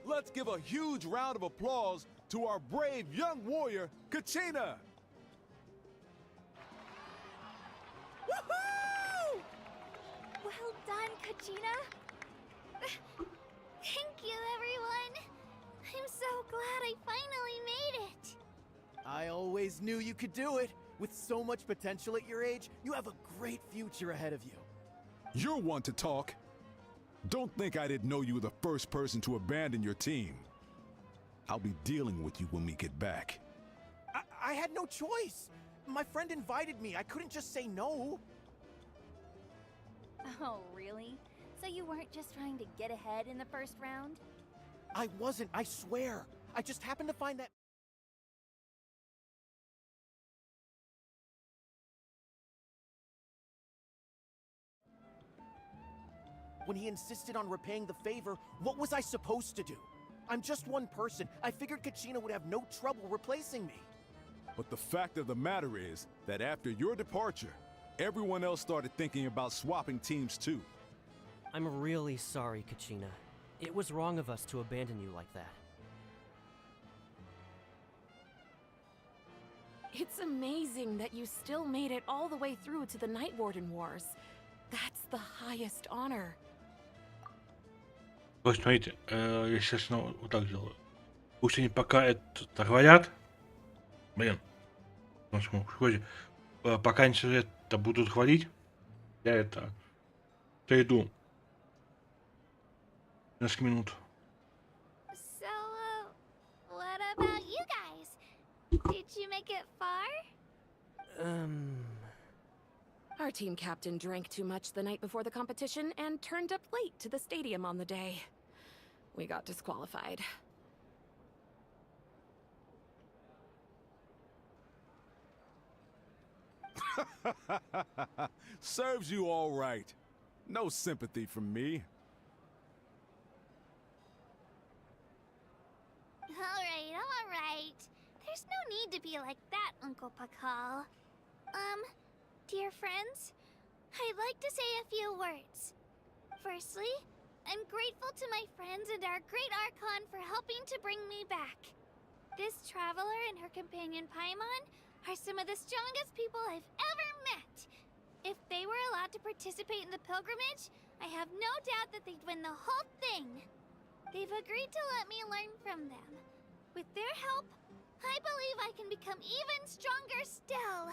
Let's give a huge round of applause to our brave young warrior, Kachina! Woohoo! Well done, Kachina. Thank you, everyone. I'm so glad I finally made it. I always knew you could do it. With so much potential at your age, you have a great future ahead of you. You're one to talk. Don't think I didn't know you were the first person to abandon your team. I'll be dealing with you when we get back. I had no choice. My friend invited me. I couldn't just say no. Oh, really? So you weren't just trying to get ahead in the first round? I wasn't, I swear. I just happened to find that... When he insisted on repaying the favor, what was I supposed to do? I'm just one person. I figured Kachina would have no trouble replacing me. But the fact of the matter is that after your departure, everyone else started thinking about swapping teams too. I'm really sorry, Kachina. It was wrong of us to abandon you like that. It's amazing that you still made it all the way through to the Night Warden Wars. That's the highest honor. Вот смотрите, я сейчас вот так делаю. Пусть они пока это говорят. Блин. Пока они это будут говорить, я это перейду. 15 минут. So, what about you guys? Did you make it far? Our team captain drank too much the night before the competition and turned up late to the stadium on the day. We got disqualified. Serves you all right. No sympathy from me. All right. There's no need to be like that, Uncle Pakal. Dear friends, I'd like to say a few words. Firstly, I'm grateful to my friends and our great Archon for helping to bring me back. This traveler and her companion Paimon are some of the strongest people I've ever met. If they were allowed to participate in the pilgrimage, I have no doubt that they'd win the whole thing. They've agreed to let me learn from them. With their help, I believe I can become even stronger still.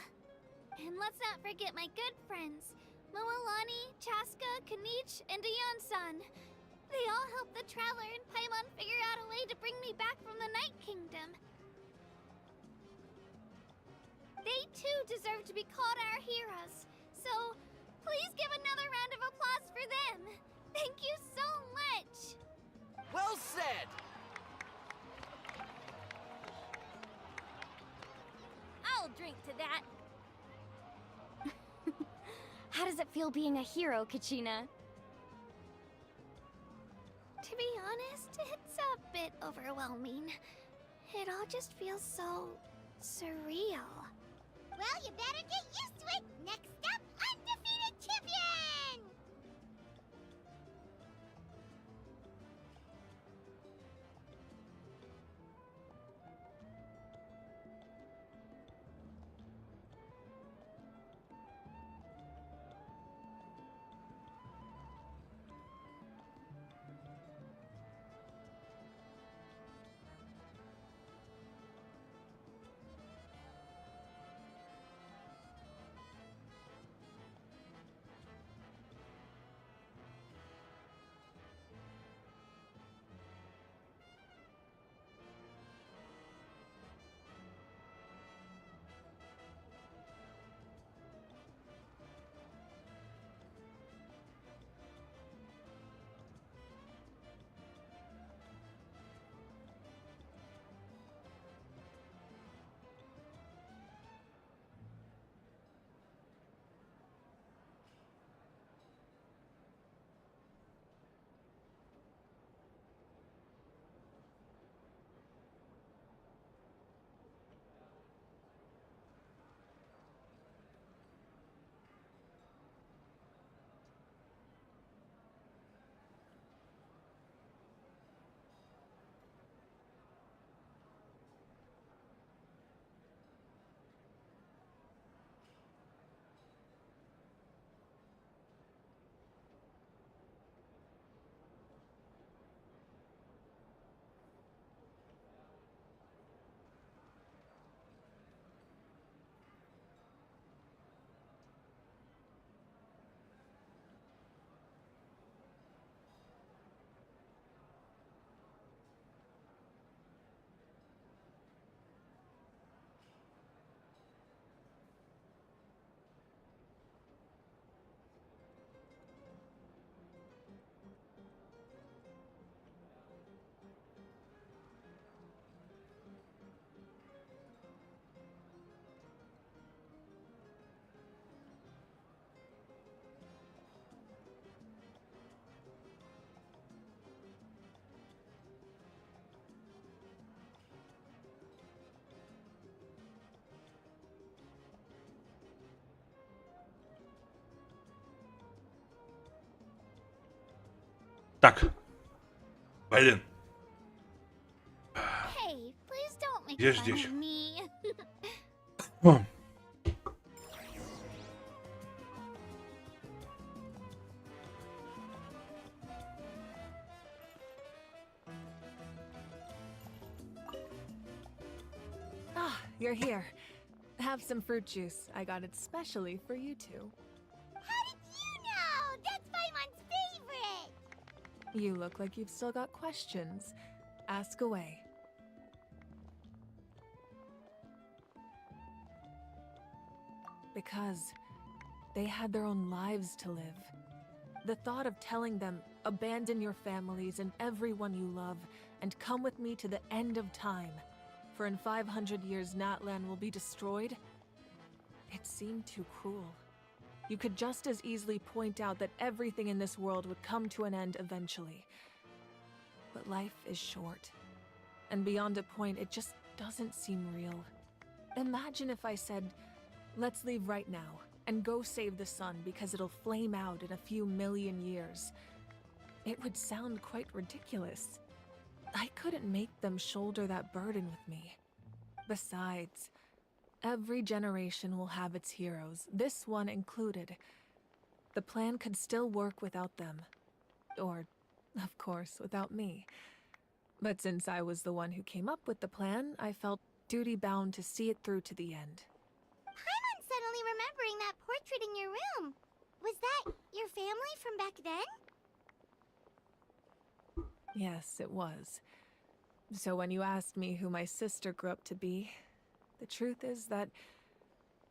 And let's not forget my good friends, Moalani, Chaska, Kanich, and Dion-san. They all helped the Traveler and Paimon figure out a way to bring me back from the Night Kingdom. They too deserve to be called our heroes. So, please give another round of applause for them. Thank you so much. Well said! I'll drink to that. How does it feel being a hero, Kachina? To be honest, it's a bit overwhelming. It all just feels so surreal. Well, you better get used to it. Next up, undefeated champion! Так. Блин. Hey, please don't make Я fun здесь. of me. Ah, you're here. Have some fruit juice. I got it specially for you two. How did you know? That's Paimon's favorite. You look like you've still got questions. Ask away. Because they had their own lives to live. The thought of telling them, abandon your families and everyone you love, and come with me to the end of time, for in 500 years Natlan will be destroyed, it seemed too cruel. You could just as easily point out that everything in this world would come to an end eventually. But life is short, and beyond a point, it just doesn't seem real. Imagine if I said, let's leave right now, and go save the sun because it'll flame out in a few million years. It would sound quite ridiculous. I couldn't make them shoulder that burden with me. Besides, every generation will have its heroes, this one included. The plan could still work without them. Or, of course, without me. But since I was the one who came up with the plan, I felt duty-bound to see it through to the end. I'm suddenly remembering that portrait in your room. Was that your family from back then? Yes, it was. So when you asked me who my sister grew up to be, the truth is that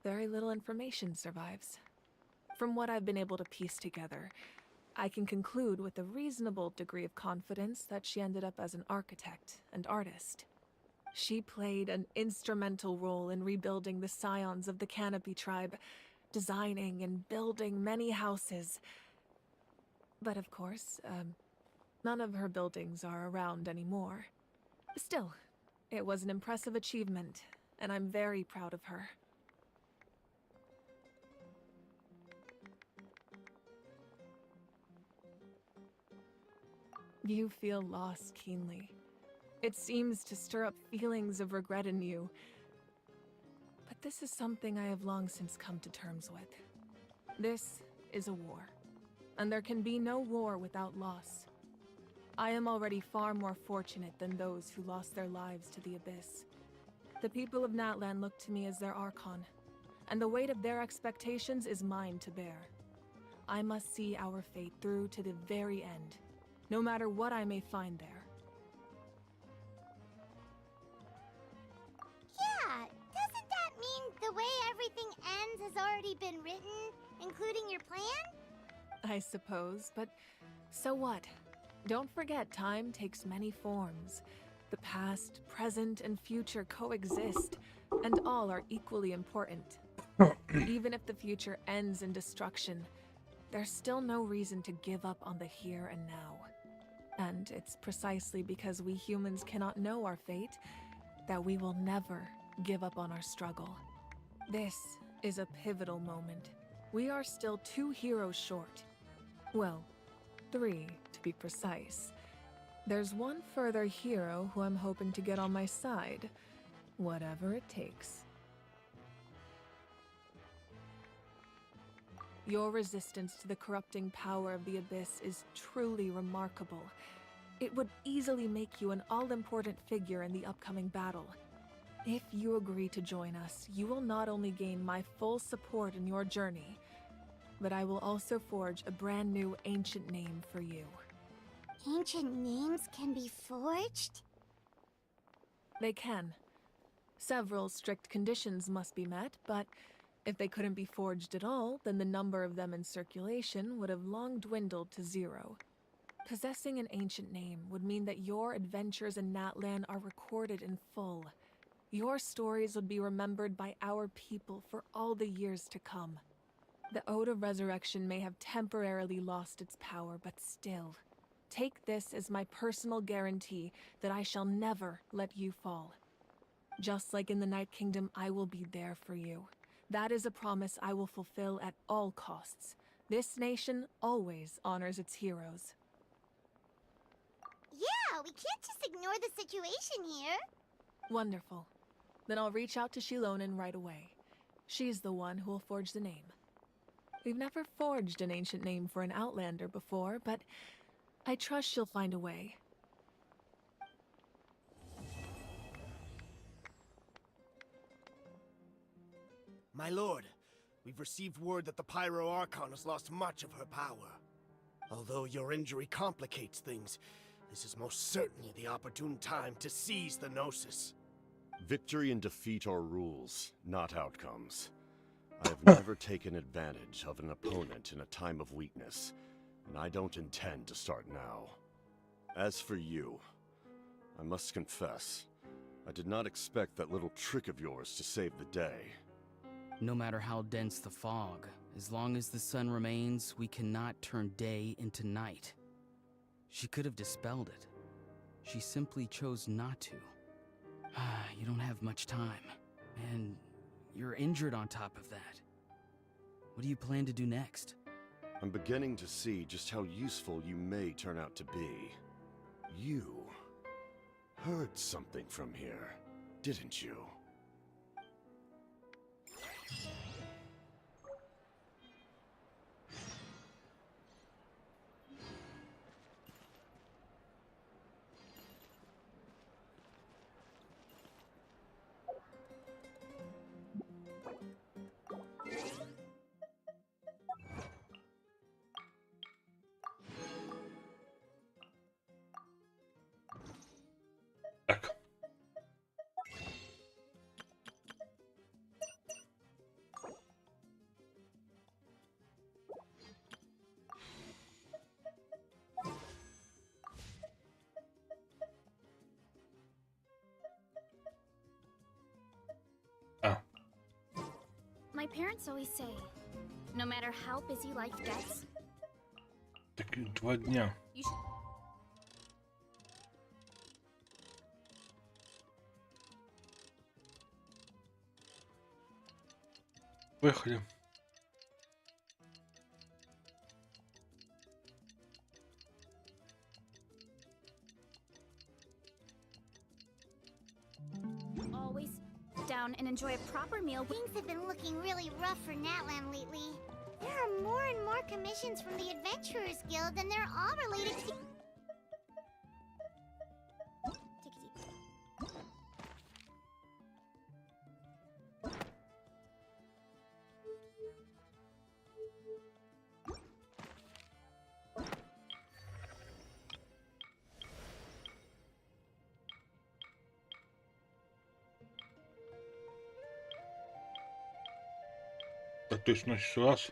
very little information survives. From what I've been able to piece together, I can conclude with a reasonable degree of confidence that she ended up as an architect and artist. She played an instrumental role in rebuilding the scions of the Canopy tribe, designing and building many houses. But of course, none of her buildings are around anymore. Still, it was an impressive achievement, and I'm very proud of her. You feel loss keenly. It seems to stir up feelings of regret in you. But this is something I have long since come to terms with. This is a war, and there can be no war without loss. I am already far more fortunate than those who lost their lives to the Abyss. The people of Natlan look to me as their Archon, and the weight of their expectations is mine to bear. I must see our fate through to the very end, no matter what I may find there. Yeah, doesn't that mean the way everything ends has already been written, including your plan? I suppose, but so what? Don't forget, time takes many forms. The past, present, and future coexist, and all are equally important. Even if the future ends in destruction, there's still no reason to give up on the here and now. And it's precisely because we humans cannot know our fate that we will never give up on our struggle. This is a pivotal moment. We are still 2 heroes short. Well, 3 to be precise. There's one further hero who I'm hoping to get on my side, whatever it takes. Your resistance to the corrupting power of the Abyss is truly remarkable. It would easily make you an all-important figure in the upcoming battle. If you agree to join us, you will not only gain my full support in your journey, but I will also forge a brand new ancient name for you. Ancient names can be forged? They can. Several strict conditions must be met, but if they couldn't be forged at all, then the number of them in circulation would have long dwindled to 0. Possessing an ancient name would mean that your adventures in Natlan are recorded in full. Your stories would be remembered by our people for all the years to come. The Ode of Resurrection may have temporarily lost its power, but still, take this as my personal guarantee that I shall never let you fall. Just like in the Night Kingdom, I will be there for you. That is a promise I will fulfill at all costs. This nation always honors its heroes. Yeah, we can't just ignore the situation here. Wonderful. Then I'll reach out to Shilonen right away. She's the one who will forge the name. We've never forged an ancient name for an Outlander before, but I trust she'll find a way. My lord, we've received word that the Pyro Archon has lost much of her power. Although your injury complicates things, this is most certainly the opportune time to seize the Gnosis. Victory and defeat are rules, not outcomes. I have never taken advantage of an opponent in a time of weakness, and I don't intend to start now. As for you, I must confess, I did not expect that little trick of yours to save the day. No matter how dense the fog, as long as the sun remains, we cannot turn day into night. She could have dispelled it. She simply chose not to. You don't have much time, and you're injured on top of that. What do you plan to do next? I'm beginning to see just how useful you may turn out to be. You heard something from here, didn't you? My parents always say, no matter how busy life gets, Так 2 дня. you should. Поехали. Always sit down and enjoy a proper meal. Things have been looking really rough for Natlin lately. There are more and more commissions from the Adventurers Guild, and they're all related to... Так, то есть, значит, раз,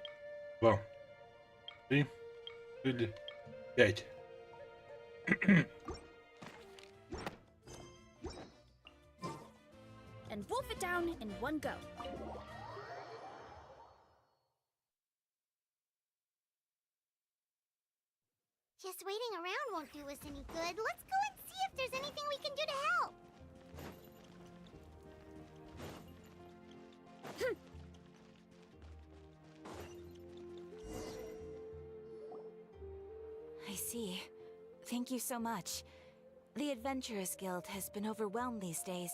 2, 3, 4, 5. And wolf it down in one go. Just waiting around won't do us any good. Let's go and see if there's anything we can do to help. I see. Thank you so much. The Adventurers Guild has been overwhelmed these days.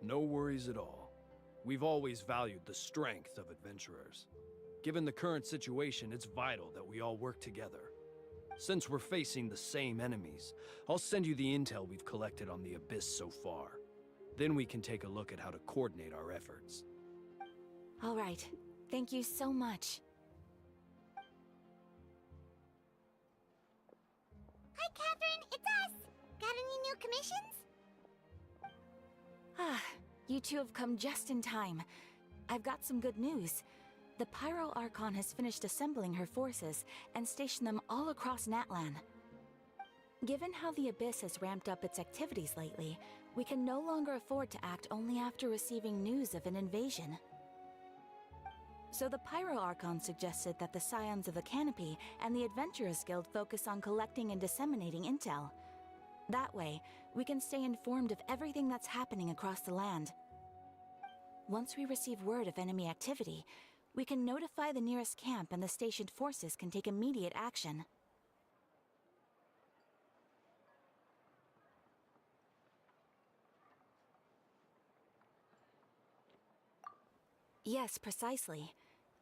No worries at all. We've always valued the strength of adventurers. Given the current situation, it's vital that we all work together. Since we're facing the same enemies, I'll send you the intel we've collected on the Abyss so far. Then we can take a look at how to coordinate our efforts. All right. Thank you so much. Hi, Catherine. It's us. Got any new commissions? Ah, you two have come just in time. I've got some good news. The Pyro Archon has finished assembling her forces and stationed them all across Natlin. Given how the Abyss has ramped up its activities lately, we can no longer afford to act only after receiving news of an invasion. So the Pyro Archon suggested that the Scions of the Canopy and the Adventurers Guild focus on collecting and disseminating intel. That way, we can stay informed of everything that's happening across the land. Once we receive word of enemy activity, we can notify the nearest camp and the stationed forces can take immediate action. Yes, precisely.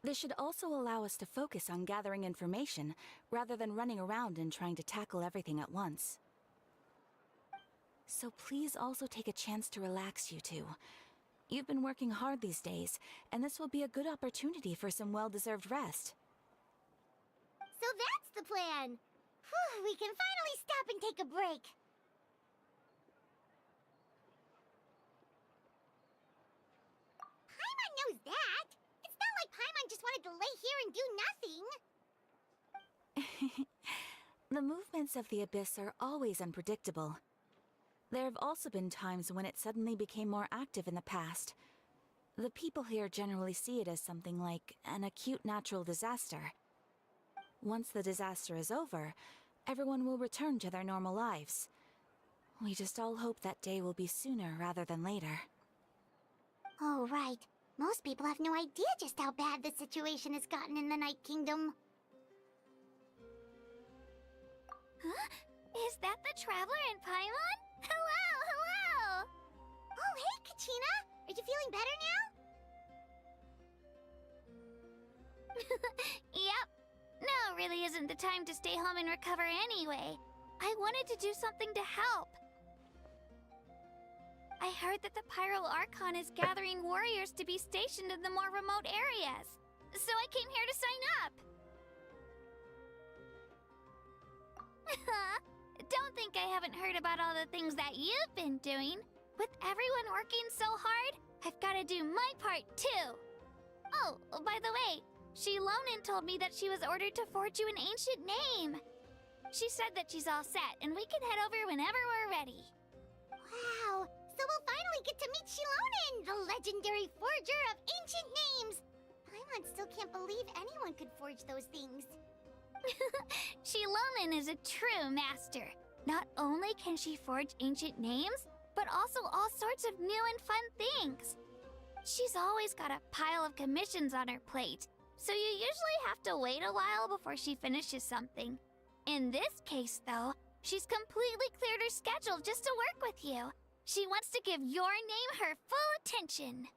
This should also allow us to focus on gathering information, rather than running around and trying to tackle everything at once. So please also take a chance to relax, you two. You've been working hard these days, and this will be a good opportunity for some well-deserved rest. So that's the plan. Whew, we can finally stop and take a break. Paimon knows that. It's not like Paimon just wanted to lay here and do nothing. The movements of the Abyss are always unpredictable. There have also been times when it suddenly became more active in the past. The people here generally see it as something like an acute natural disaster. Once the disaster is over, everyone will return to their normal lives. We just all hope that day will be sooner rather than later. Oh, right. Most people have no idea just how bad the situation has gotten in the Night Kingdom. Huh? Is that the Traveler and Paimon? Hello, hello! Oh, hey, Kachina! Are you feeling better now? Yep. Now really isn't the time to stay home and recover anyway. I wanted to do something to help. I heard that the Pyro Archon is gathering warriors to be stationed in the more remote areas. So I came here to sign up. Don't think I haven't heard about all the things that you've been doing. With everyone working so hard, I've got to do my part too. Oh, by the way, Lonin told me that she was ordered to forge you an ancient name. She said that she's all set and we can head over whenever we're ready. Wow, So we'll finally get to meet Shilonen, the legendary forger of ancient names. Paimon still can't believe anyone could forge those things. Shilonen is a true master. Not only can she forge ancient names, but also all sorts of new and fun things. She's always got a pile of commissions on her plate, so you usually have to wait a while before she finishes something. In this case, though, she's completely cleared her schedule just to work with you. She wants to give your name her full attention.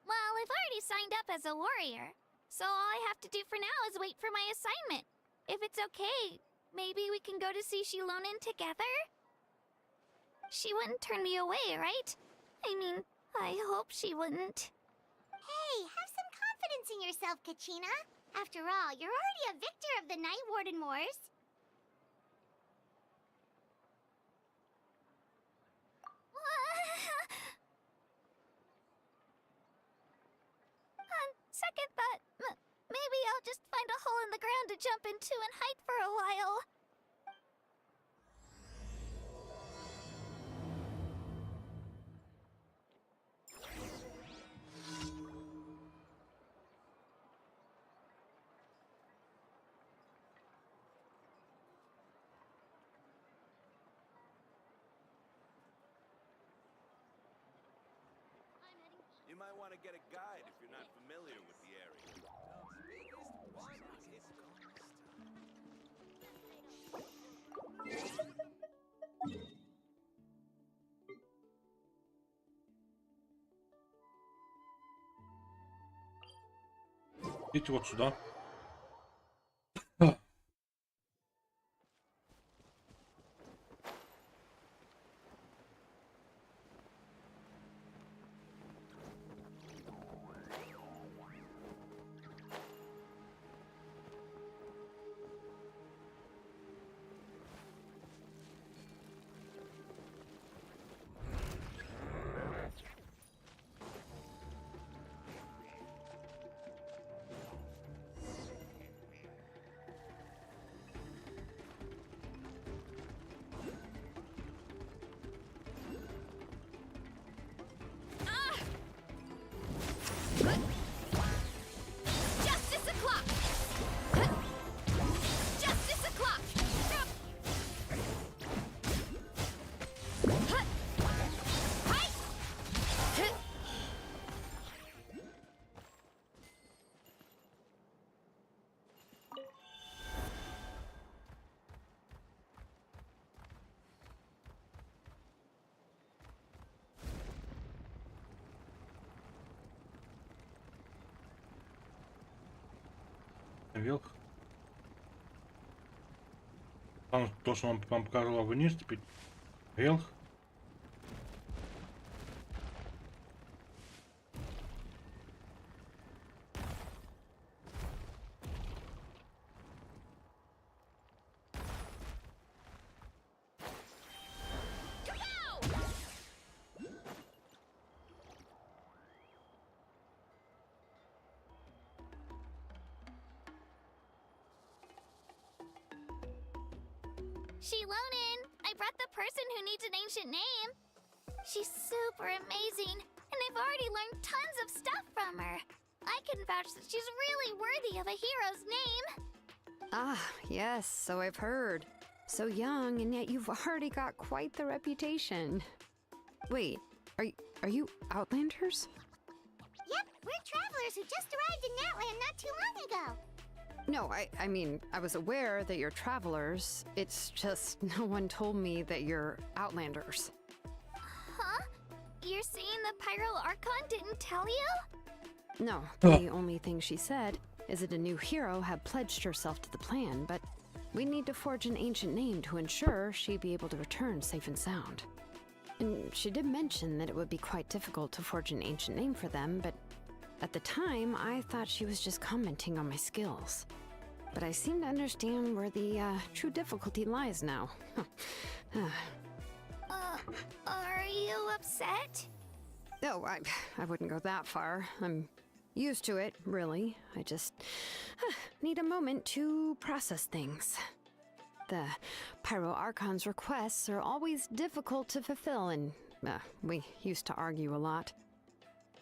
Well, I've already signed up as a warrior, so all I have to do for now is wait for my assignment. If it's okay, maybe we can go to see Shilonen together? She wouldn't turn me away, right? I mean, I hope she wouldn't. Hey, have some confidence in yourself, Kachina. After all, you're already a victor of the Night Warden Wars. On second thought, maybe I'll just find a hole in the ground to jump into and hide for a while. You might want to get a guide if you're not familiar with the area. Идите вот сюда. Justice o'clock! Justice o'clock! Наверх. Там то, что вам показало вниз, теперь вверх. Shilonen, I brought the person who needs an ancient name. She's super amazing, and I've already learned tons of stuff from her. I can vouch that she's really worthy of a hero's name. Ah, yes, so I've heard. So young, and yet you've already got quite the reputation. Wait, are you Outlanders? Yep, we're travelers who just arrived in Natlan not too long ago. No, I mean, I was aware that you're travelers. It's just no one told me that you're Outlanders. Huh? You're saying the Pyro Archon didn't tell you? No, the only thing she said is that a new hero had pledged herself to the plan, but we need to forge an ancient name to ensure she'd be able to return safe and sound. And she did mention that it would be quite difficult to forge an ancient name for them, but at the time, I thought she was just commenting on my skills. But I seem to understand where the true difficulty lies now. Are you upset? No, I wouldn't go that far. I'm used to it, really. I just need a moment to process things. The Pyro Archon's requests are always difficult to fulfill, and we used to argue a lot.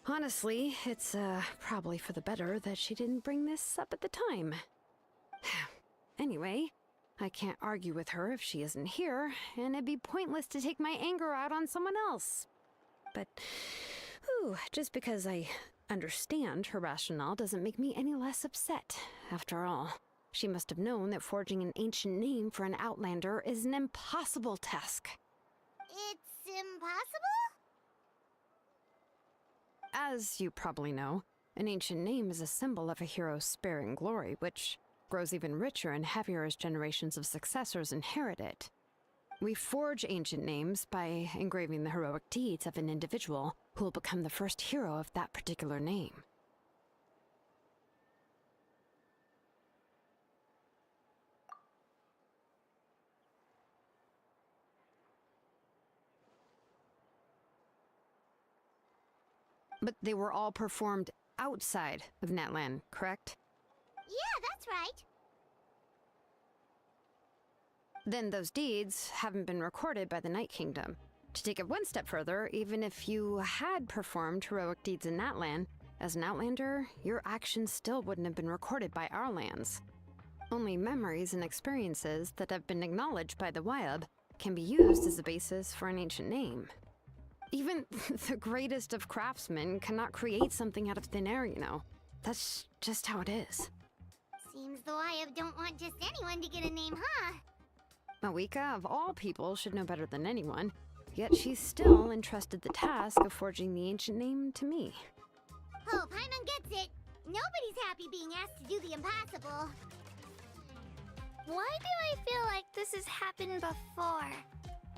Honestly, it's probably for the better that she didn't bring this up at the time. Anyway, I can't argue with her if she isn't here, and it'd be pointless to take my anger out on someone else. But, just because I understand her rationale doesn't make me any less upset. After all, she must have known that forging an ancient name for an Outlander is an impossible task. It's impossible? As you probably know, an ancient name is a symbol of a hero's sparing glory, which grows even richer and heavier as generations of successors inherit it. We forge ancient names by engraving the heroic deeds of an individual who will become the first hero of that particular name. But they were all performed outside of Natlin, correct? Yeah, that's right. Then those deeds haven't been recorded by the Night Kingdom. To take it one step further, even if you had performed heroic deeds in Natlan, as an Outlander, your actions still wouldn't have been recorded by our lands. Only memories and experiences that have been acknowledged by the Wyab can be used as a basis for an ancient name. Even the greatest of craftsmen cannot create something out of thin air, you know. That's just how it is. Seems the Wyab don't want just anyone to get a name, huh? Mawika, of all people, should know better than anyone, yet she's still entrusted the task of forging the ancient name to me. Oh, Paimon gets it. Nobody's happy being asked to do the impossible. Why do I feel like this has happened before?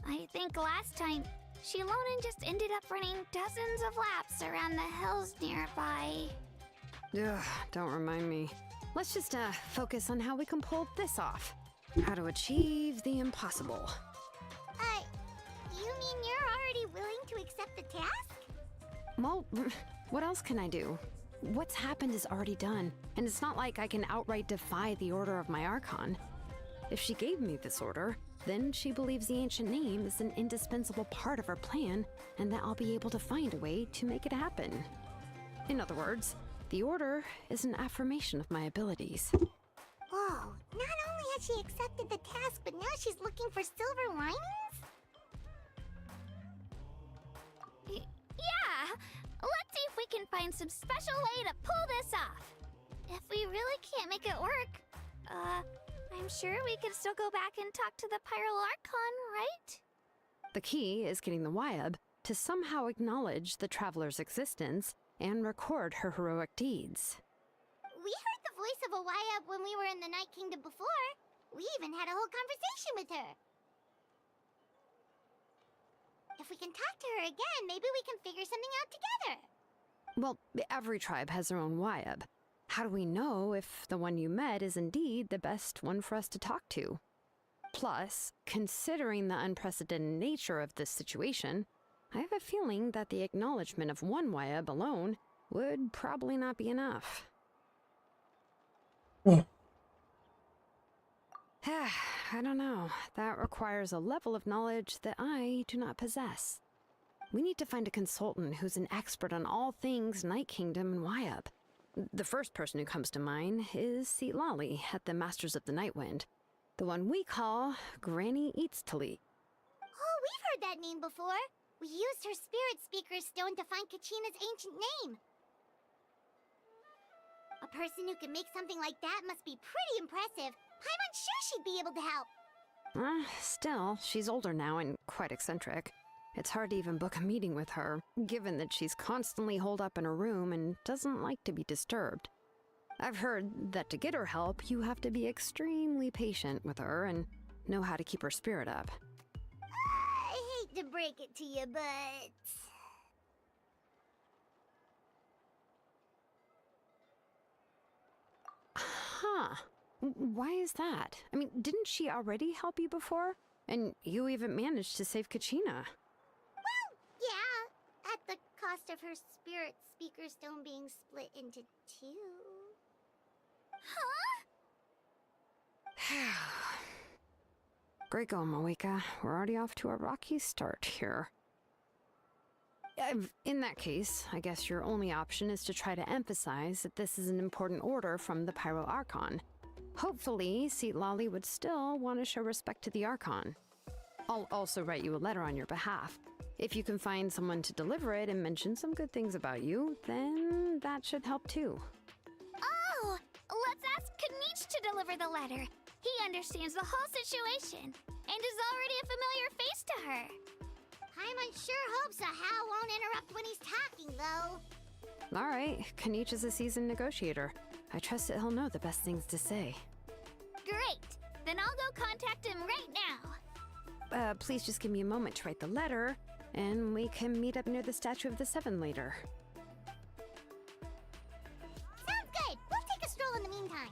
I think last time, Shilonen just ended up running dozens of laps around the hills nearby. Ugh, don't remind me. Let's just focus on how we can pull this off. How to achieve the impossible. You mean you're already willing to accept the task? Well, what else can I do? What's happened is already done, and it's not like I can outright defy the order of my Archon. If she gave me this order, then she believes the ancient name is an indispensable part of her plan, and that I'll be able to find a way to make it happen. In other words, the order is an affirmation of my abilities. Whoa, not only has she accepted the task, but now she's looking for silver linings? Yeah! Let's see if we can find some special way to pull this off. If we really can't make it work, I'm sure we could still go back and talk to the Pyro Archon, right? The key is getting the Wyab to somehow acknowledge the Traveler's existence and record her heroic deeds. We heard the voice of a Wyab when we were in the Night Kingdom before. We even had a whole conversation with her. If we can talk to her again, maybe we can figure something out together. Well, every tribe has their own Wyab. How do we know if the one you met is indeed the best one for us to talk to? Plus, considering the unprecedented nature of this situation, I have a feeling that the acknowledgement of one Wyab alone would probably not be enough. I don't know. That requires a level of knowledge that I do not possess. We need to find a consultant who's an expert on all things Night Kingdom and Wyab. The first person who comes to mind is Seatlali at the Masters of the Nightwind, the one we call Granny Eatstali. Oh, we've heard that name before. We used her Spirit Speaker Stone to find Kachina's ancient name. A person who can make something like that must be pretty impressive. Paimon's sure she'd be able to help. Still, she's older now and quite eccentric. It's hard to even book a meeting with her, given that she's constantly holed up in her room and doesn't like to be disturbed. I've heard that to get her help, you have to be extremely patient with her and know how to keep her spirit up. I hate to break it to you, but... Huh. Why is that? I mean, didn't she already help you before? And you even managed to save Kachina. Well, yeah. At the cost of her Spirit Speaker Stone being split into two. Huh? Great going, Moeka. We're already off to a rocky start here. In that case, I guess your only option is to try to emphasize that this is an important order from the Pyro Archon. Hopefully, Citlali would still want to show respect to the Archon. I'll also write you a letter on your behalf. If you can find someone to deliver it and mention some good things about you, then that should help too. Oh! Let's ask Kanich to deliver the letter. He understands the whole situation, and is already a familiar face to her. Paimon sure hopes a Hal won't interrupt when he's talking, though. Alright, Kanich is a seasoned negotiator. I trust that he'll know the best things to say. Great! Then I'll go contact him right now. Please just give me a moment to write the letter, and we can meet up near the Statue of the Seven later. Sounds good! We'll take a stroll in the meantime.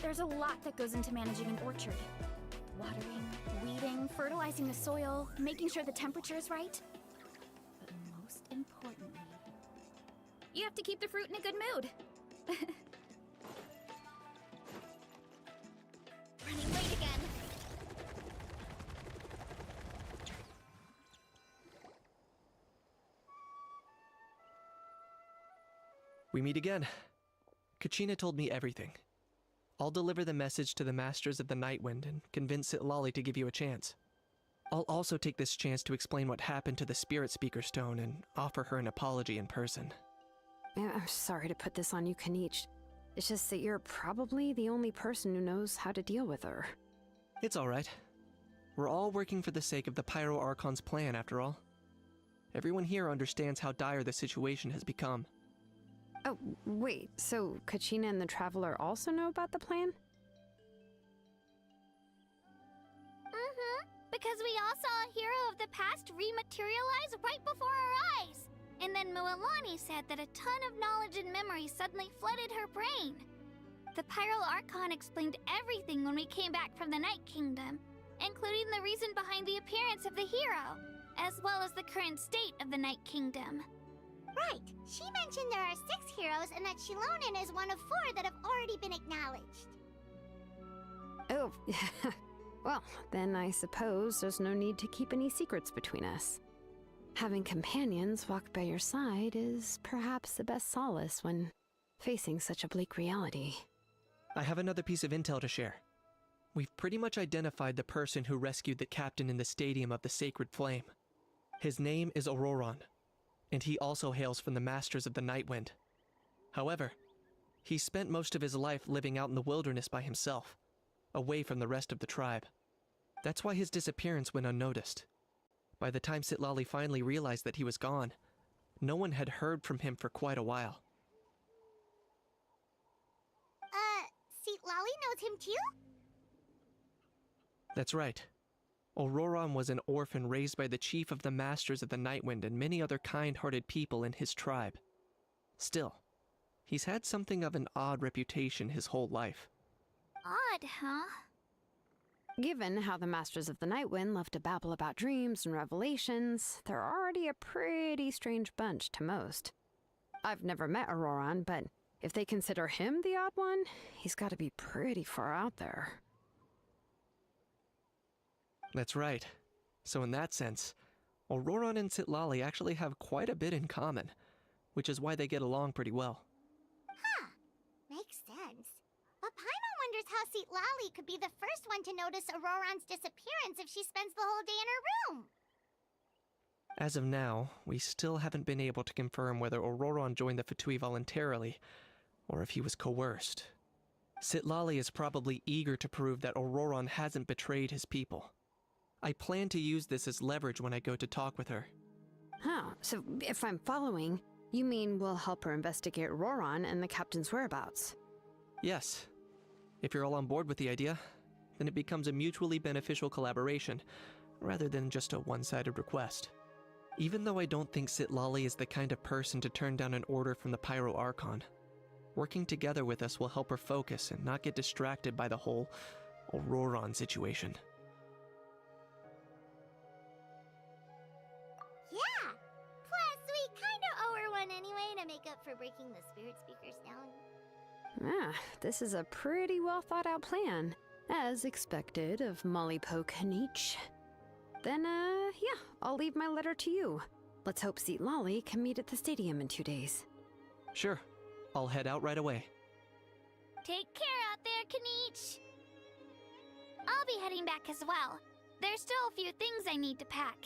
There's a lot that goes into managing an orchard. Watering, weeding, fertilizing the soil, making sure the temperature is right. But most importantly, you have to keep the fruit in a good mood. Running late again. We meet again. Kachina told me everything. I'll deliver the message to the Masters of the Nightwind and convince Citlali to give you a chance. I'll also take this chance to explain what happened to the Spirit Speaker Stone and offer her an apology in person. I'm sorry to put this on you, Kanich. It's just that you're probably the only person who knows how to deal with her. It's alright. We're all working for the sake of the Pyro Archon's plan, after all. Everyone here understands how dire the situation has become. Oh, wait, so Kachina and the Traveler also know about the plan? Because we all saw a hero of the past rematerialize right before our eyes. And then Mualani said that a ton of knowledge and memory suddenly flooded her brain. The Pyro Archon explained everything when we came back from the Night Kingdom, including the reason behind the appearance of the hero, as well as the current state of the Night Kingdom. Right. She mentioned there are 6 heroes and that Shilonen is one of 4 that have already been acknowledged. Oh, well, then I suppose there's no need to keep any secrets between us. Having companions walk by your side is perhaps the best solace when facing such a bleak reality. I have another piece of intel to share. We've pretty much identified the person who rescued the captain in the Stadium of the Sacred Flame. His name is Auroron, and he also hails from the Masters of the Nightwind. However, he spent most of his life living out in the wilderness by himself, away from the rest of the tribe. That's why his disappearance went unnoticed. By the time Citlali finally realized that he was gone, no one had heard from him for quite a while. Citlali knows him too? That's right. Auroron was an orphan raised by the chief of the Masters of the Nightwind and many other kind-hearted people in his tribe. Still, he's had something of an odd reputation his whole life. Odd, huh? Given how the Masters of the Nightwind love to babble about dreams and revelations, they're already a pretty strange bunch to most. I've never met Auroron, but if they consider him the odd one, he's got to be pretty far out there. That's right. So in that sense, Auroron and Citlali actually have quite a bit in common, which is why they get along pretty well. Huh. Makes sense. But Paimon wonders how Citlali could be the first one to notice Auroron's disappearance if she spends the whole day in her room. As of now, we still haven't been able to confirm whether Auroron joined the Fatui voluntarily, or if he was coerced. Citlali is probably eager to prove that Auroron hasn't betrayed his people. I plan to use this as leverage when I go to talk with her. Huh, so if I'm following, you mean we'll help her investigate Auroron and the captain's whereabouts? Yes. If you're all on board with the idea, then it becomes a mutually beneficial collaboration, rather than just a one-sided request. Even though I don't think Citlali is the kind of person to turn down an order from the Pyro Archon, working together with us will help her focus and not get distracted by the whole Auroron situation. breaking the spirit speakers down? Ah, this is a pretty well thought out plan. As expected of Molly Poke Kanich. Then, yeah, I'll leave my letter to you. Let's hope Seat Lolly can meet at the stadium in 2 days. Sure. I'll head out right away. Take care out there, Kanich. I'll be heading back as well. There's still a few things I need to pack.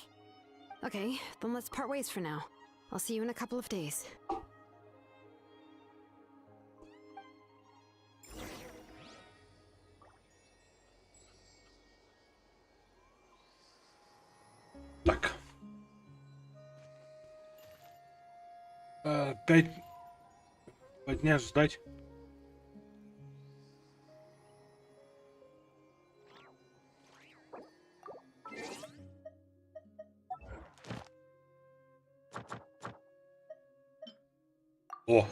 Okay, then let's part ways for now. I'll see you in a couple of days. Так. 5 дня ждать. О!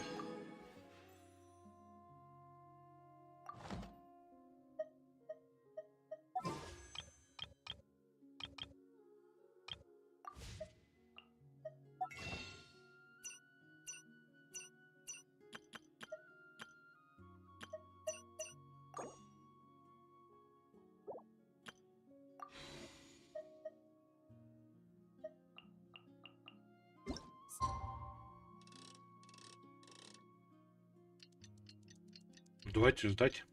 Давайте ждать.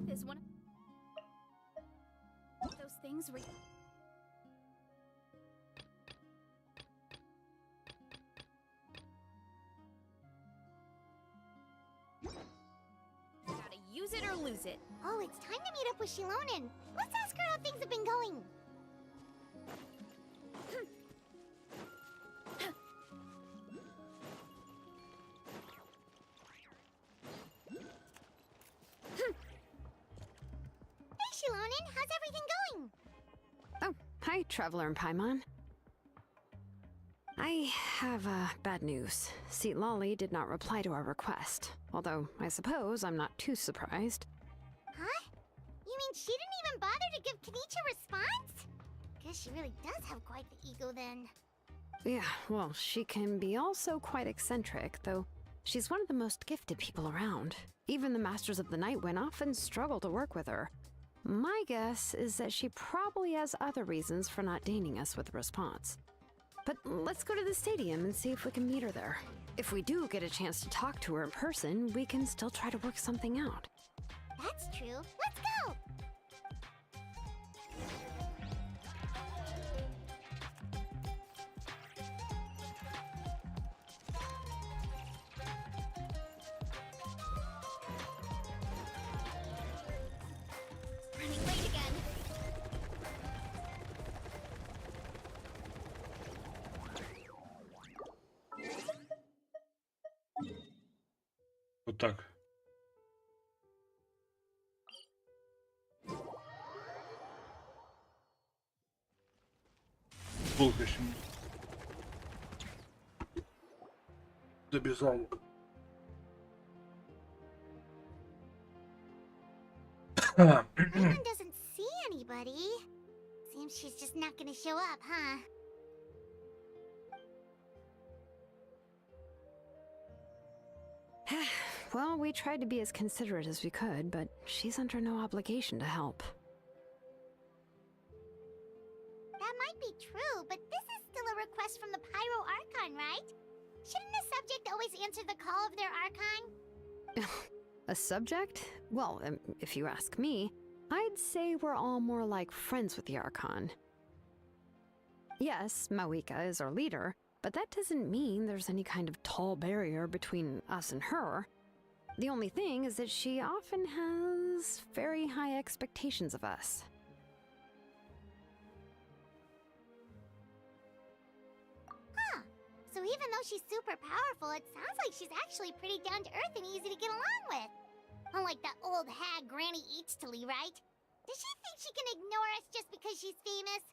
Is one of those things where gotta use it or lose it. Oh, it's time to meet up with Shilonen. Let's ask her how things have been going. Hey, Shilonen, how's everything going? Oh, hi, Traveler and Paimon. I have bad news. Seat Lolly did not reply to our request, although I suppose I'm not too surprised. Huh? You mean she didn't even bother to give Kanich a response? Guess she really does have quite the ego then. Yeah, well, she can be also quite eccentric, though she's one of the most gifted people around. Even the Masters of the Night Wind often struggle to work with her. My guess is that she probably has other reasons for not deigning us with a response. But let's go to the stadium and see if we can meet her there. If we do get a chance to talk to her in person, we can still try to work something out. That's true. Let's go! running late again. Вот так. Долго еще не добежали. Everyone doesn't see anybody. Seems she's just not gonna show up, huh? Well, we tried to be as considerate as we could, but she's under no obligation to help. That might be true, but this is still a request from the Pyro Archon, right? Shouldn't a subject always answer the call of their Archon? A subject? Well, if you ask me, I'd say we're all more like friends with the Archon. Yes, Mawika is our leader, but that doesn't mean there's any kind of tall barrier between us and her. The only thing is that she often has very high expectations of us. Huh. So even though she's super powerful, it sounds like she's actually pretty down to earth and easy to get along with. Unlike that old hag Granny Eatstily, right? Does she think she can ignore us just because she's famous?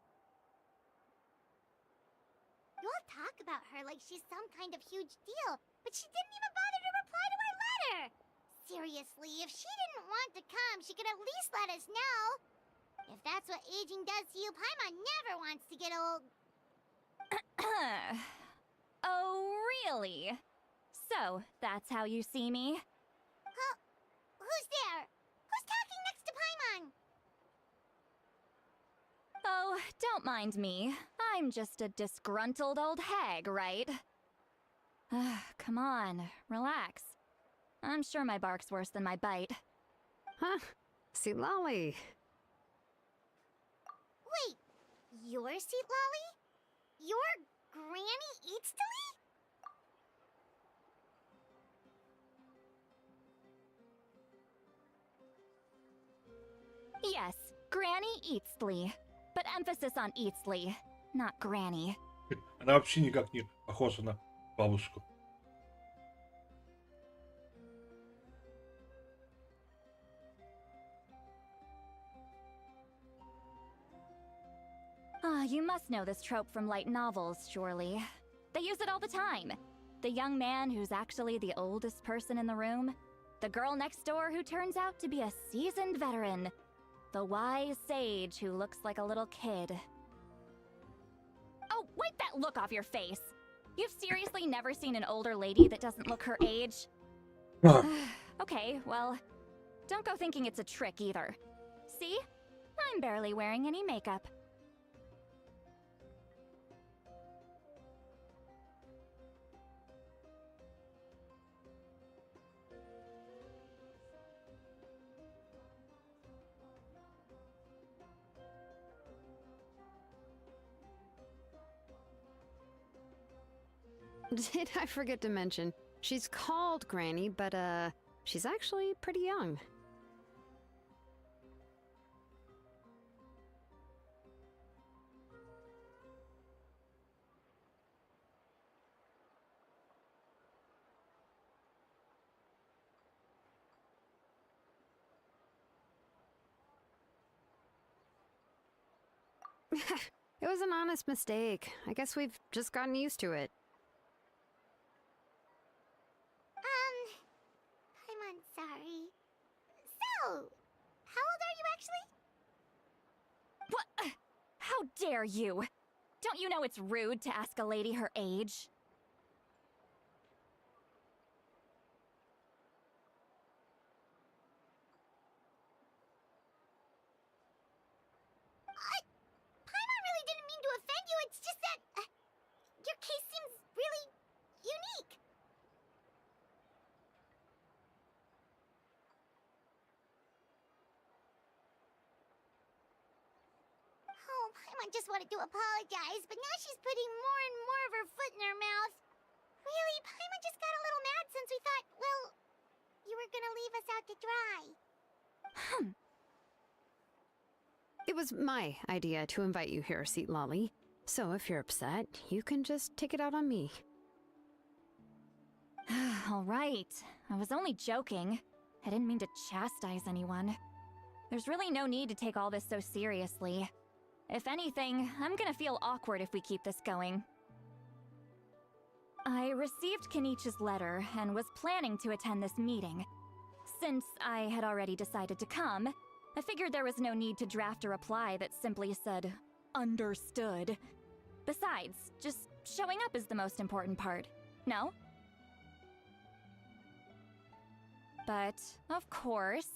You all talk about her like she's some kind of huge deal, but she didn't even bother to reply to our letter! Seriously, if she didn't want to come, she could at least let us know. If that's what aging does to you, Paimon never wants to get old. Oh, really? So, that's how you see me? Huh? Who's there? Who's talking next to Paimon? Oh, don't mind me. I'm just a disgruntled old hag, right? Come on, relax. I'm sure my bark's worse than my bite. Huh? See, Lolly. Wait, you're Seat Lolly? You're Granny Eatstily? Yes, Granny Eatsley. But emphasis on Eatsley, not Granny. Она вообще никак не похожа на бабушку. You must know this trope from light novels, surely. They use it all the time. The young man who's actually the oldest person in the room. The girl next door who turns out to be a seasoned veteran. The wise sage who looks like a little kid. Oh, wipe that look off your face! You've seriously never seen an older lady that doesn't look her age? Okay, well, don't go thinking it's a trick either. See? I'm barely wearing any makeup. Did I forget to mention, she's called Granny, but she's actually pretty young. It was an honest mistake. I guess we've just gotten used to it. I'm sorry. So, how old are you actually? What? How dare you? Don't you know it's rude to ask a lady her age? Paimon really didn't mean to offend you, it's just that your case seems really unique. Oh, Paimon just wanted to apologize, but now she's putting more and more of her foot in her mouth. Really, Paimon just got a little mad since we thought, well, you were gonna leave us out to dry. It was my idea to invite you here, Seat Lolly. So if you're upset, you can just take it out on me. All right. I was only joking. I didn't mean to chastise anyone. There's really no need to take all this so seriously. If anything, I'm gonna feel awkward if we keep this going. I received Kenichi's letter and was planning to attend this meeting. Since I had already decided to come, I figured there was no need to draft a reply that simply said, "Understood." Besides, just showing up is the most important part, no? But, of course...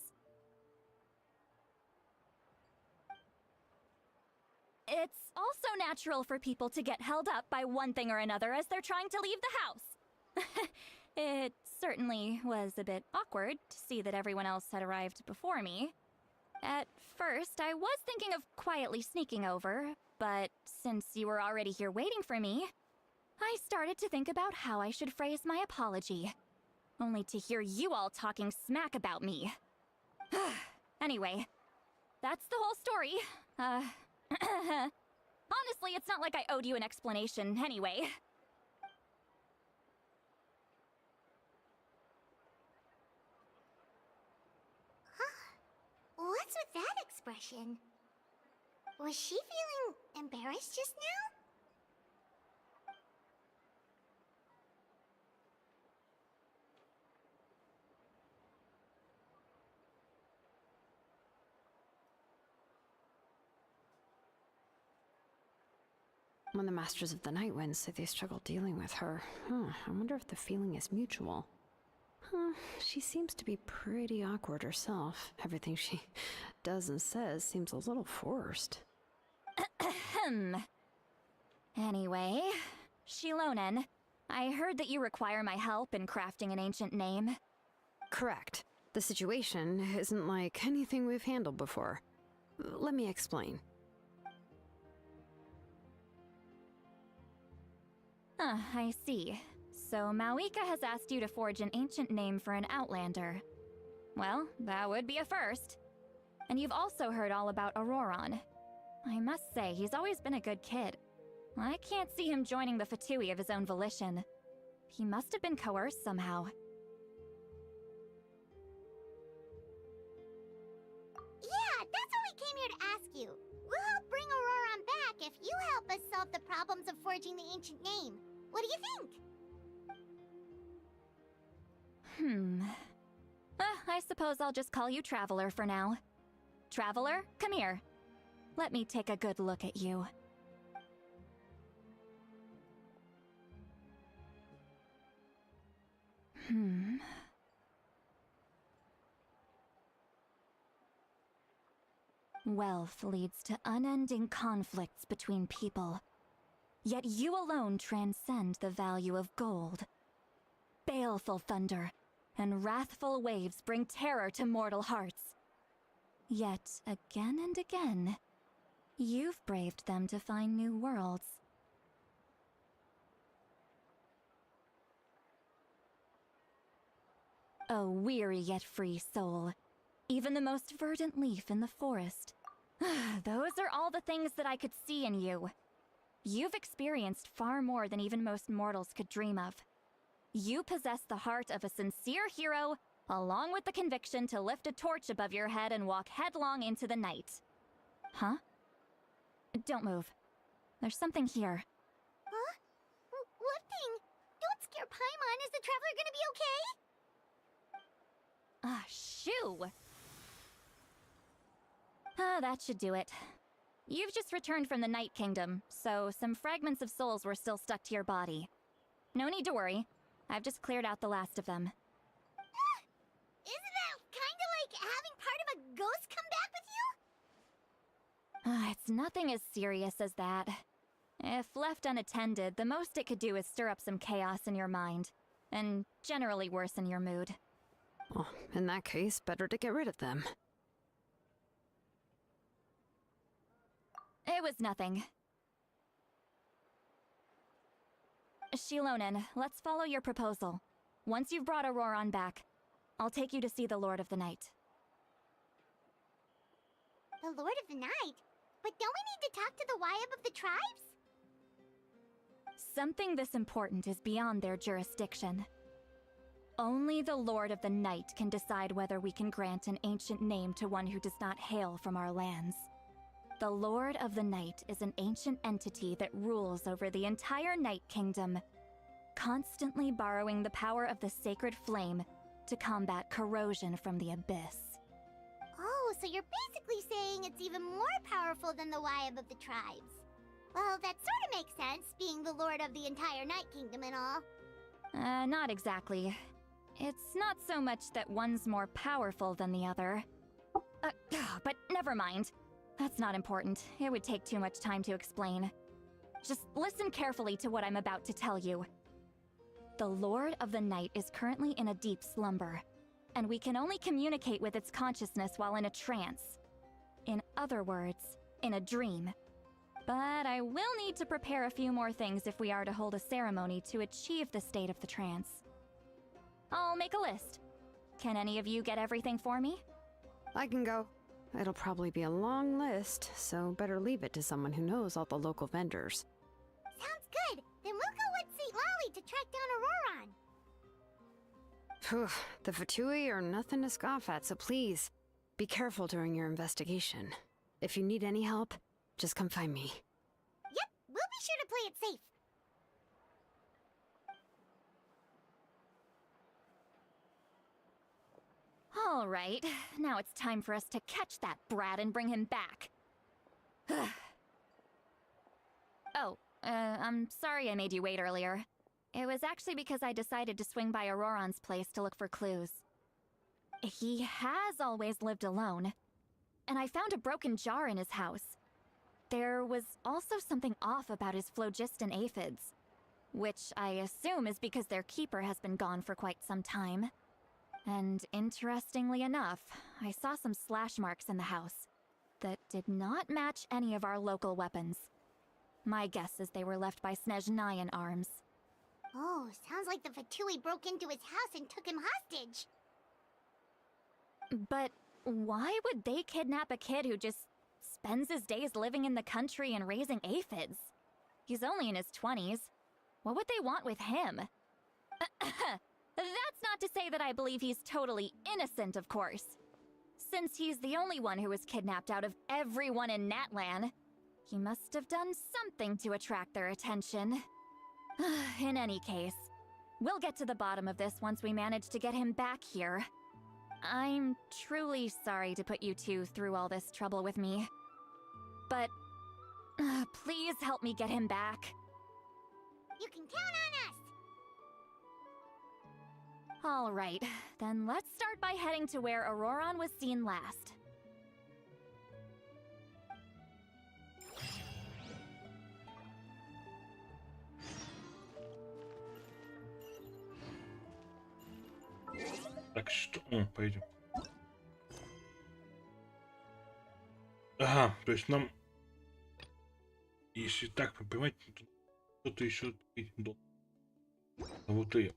It's also natural for people to get held up by one thing or another as they're trying to leave the house. It certainly was a bit awkward to see that everyone else had arrived before me. At first, I was thinking of quietly sneaking over, but since you were already here waiting for me, I started to think about how I should phrase my apology. Only to hear you all talking smack about me. Anyway, that's the whole story. Honestly, it's not like I owed you an explanation anyway. What's with that expression? Was she feeling embarrassed just now? When the Masters of the Night Winds say they struggle dealing with her, I wonder if the feeling is mutual. She seems to be pretty awkward herself. Everything she does and says seems a little forced. Anyway, Shilonen, I heard that you require my help in crafting an ancient name. Correct. The situation isn't like anything we've handled before. Let me explain. I see. So Mawika has asked you to forge an ancient name for an Outlander. Well, that would be a first. And you've also heard all about Auroron. I must say, he's always been a good kid. I can't see him joining the Fatui of his own volition. He must have been coerced somehow. Yeah, that's what we came here to ask you. We'll help bring Auroron back if you help us solve the problems of forging the ancient name. What do you think? I suppose I'll just call you Traveler for now. Traveler, come here. Let me take a good look at you. Wealth leads to unending conflicts between people. Yet you alone transcend the value of gold. Baleful thunder and wrathful waves bring terror to mortal hearts. Yet, again and again, you've braved them to find new worlds. A weary yet free soul. Even the most verdant leaf in the forest. Those are all the things that I could see in you. You've experienced far more than even most mortals could dream of. You possess the heart of a sincere hero, along with the conviction to lift a torch above your head and walk headlong into the night. Huh? Don't move. There's something here. Huh? What thing? Don't scare Paimon. Is the Traveler gonna be okay? Shoo! That should do it. You've just returned from the Night Kingdom, so some fragments of souls were still stuck to your body. No need to worry. I've just cleared out the last of them. Isn't that kinda like having part of a ghost come back with you? It's nothing as serious as that. If left unattended, the most it could do is stir up some chaos in your mind, and generally worsen your mood. Well, in that case, better to get rid of them. It was nothing. Shilonen, let's follow your proposal. Once you've brought Auroron back, I'll take you to see the Lord of the Night. The Lord of the Night? But don't we need to talk to the Wyab of the tribes? Something this important is beyond their jurisdiction. Only the Lord of the Night can decide whether we can grant an ancient name to one who does not hail from our lands. The Lord of the Night is an ancient entity that rules over the entire Night Kingdom, constantly borrowing the power of the sacred flame to combat corrosion from the abyss. Oh, so you're basically saying it's even more powerful than the Wyab of the tribes. Well, that sort of makes sense, being the Lord of the entire Night Kingdom and all. Not exactly. It's not so much that one's more powerful than the other. But never mind. That's not important. It would take too much time to explain. Just listen carefully to what I'm about to tell you. The Lord of the Night is currently in a deep slumber, and we can only communicate with its consciousness while in a trance. In other words, in a dream. But I will need to prepare a few more things if we are to hold a ceremony to achieve the state of the trance. I'll make a list. Can any of you get everything for me? I can go. It'll probably be a long list, so better leave it to someone who knows all the local vendors. Sounds good. Then we'll go with St. Lally to track down Auroron. Phew, the Fatui are nothing to scoff at, so please, be careful during your investigation. If you need any help, just come find me. Yep, we'll be sure to play it safe. All right, now it's time for us to catch that brat and bring him back. I'm sorry I made you wait earlier. It was actually because I decided to swing by Auroron's place to look for clues. He has always lived alone, and I found a broken jar in his house. There was also something off about his phlogiston aphids, which I assume is because their keeper has been gone for quite some time. And interestingly enough, I saw some slash marks in the house that did not match any of our local weapons. My guess is they were left by Snezhnayan arms. Oh, sounds like the Fatui broke into his house and took him hostage. But why would they kidnap a kid who just spends his days living in the country and raising aphids? He's only in his 20s. What would they want with him? That's not to say that I believe he's totally innocent, of course. Since he's the only one who was kidnapped out of everyone in Natlan, he must have done something to attract their attention. In any case, we'll get to the bottom of this once we manage to get him back here. I'm truly sorry to put you two through all this trouble with me. But please help me get him back. You can count on us! Alright, then let's start by heading to where Auroron was seen last. Так что... пойдем. Ага, то есть нам... Если так понимать, кто-то еще должен. Вот и...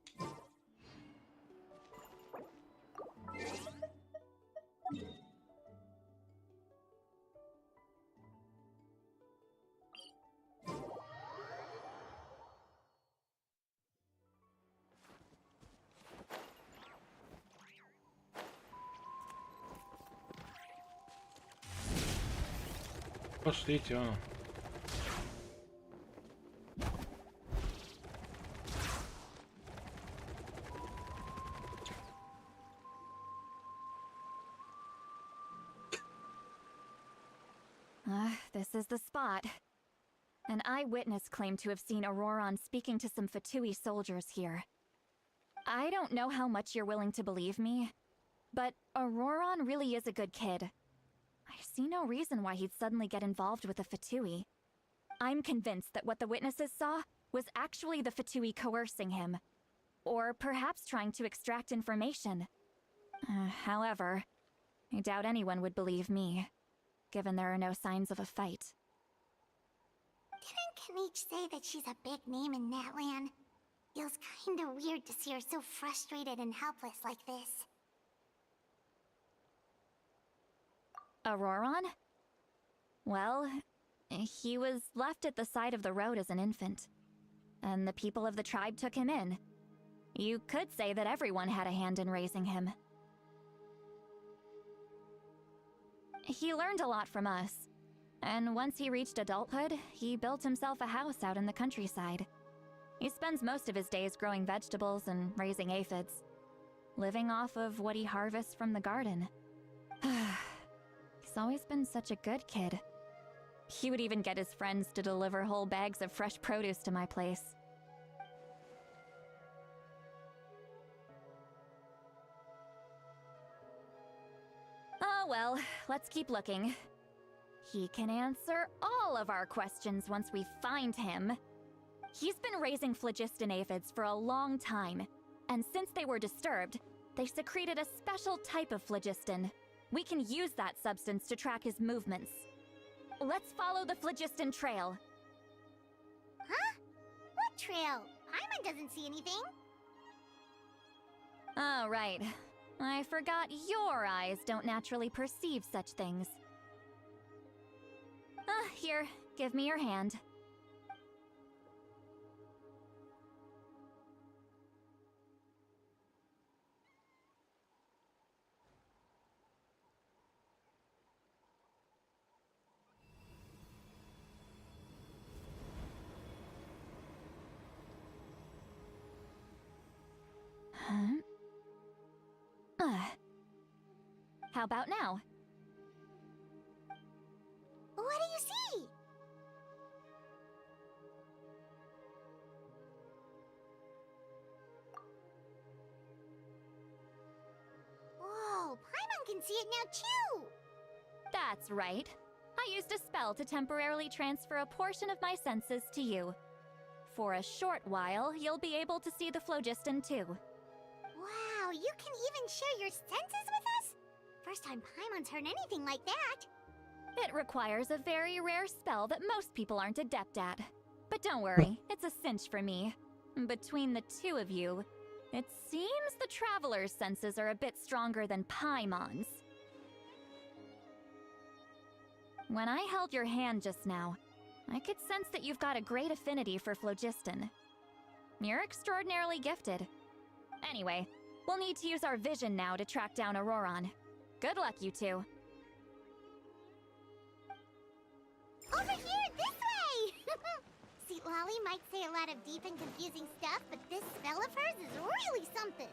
Пошлите, а. This is the spot. An eyewitness claimed to have seen Auroron speaking to some Fatui soldiers here. I don't know how much you're willing to believe me, but Auroron really is a good kid. I see no reason why he'd suddenly get involved with the Fatui. I'm convinced that what the witnesses saw was actually the Fatui coercing him, or perhaps trying to extract information. However, I doubt anyone would believe me, given there are no signs of a fight. Didn't Kanich say that she's a big name in Natlan? Feels kinda weird to see her so frustrated and helpless like this. Auroron? Well, he was left at the side of the road as an infant, and the people of the tribe took him in. You could say that everyone had a hand in raising him. He learned a lot from us, and once he reached adulthood, he built himself a house out in the countryside. He spends most of his days growing vegetables and raising aphids, living off of what he harvests from the garden. He's always been such a good kid. He would even get his friends to deliver whole bags of fresh produce to my place. Oh well, let's keep looking. He can answer all of our questions once we find him. He's been raising phlogiston aphids for a long time, and since they were disturbed, they secreted a special type of phlogiston. We can use that substance to track his movements. Let's follow the phlogiston trail. Huh? What trail? Paimon doesn't see anything. Oh, right. I forgot your eyes don't naturally perceive such things. Here, give me your hand. How about now? What do you see? it now too! That's right. I used a spell to temporarily transfer a portion of my senses to you. For a short while, you'll be able to see the phlogiston too. Wow, you can even share your senses with us? First time Paimon's heard anything like that. It requires a very rare spell that most people aren't adept at. But don't worry, it's a cinch for me. Between the two of you, it seems the Traveler's senses are a bit stronger than Paimon's. When I held your hand just now, I could sense that you've got a great affinity for phlogiston. You're extraordinarily gifted. Anyway, we'll need to use our vision now to track down Auroron. Good luck, you two. Over here, this way! See, Lolly might say a lot of deep and confusing stuff, but this spell of hers is really something.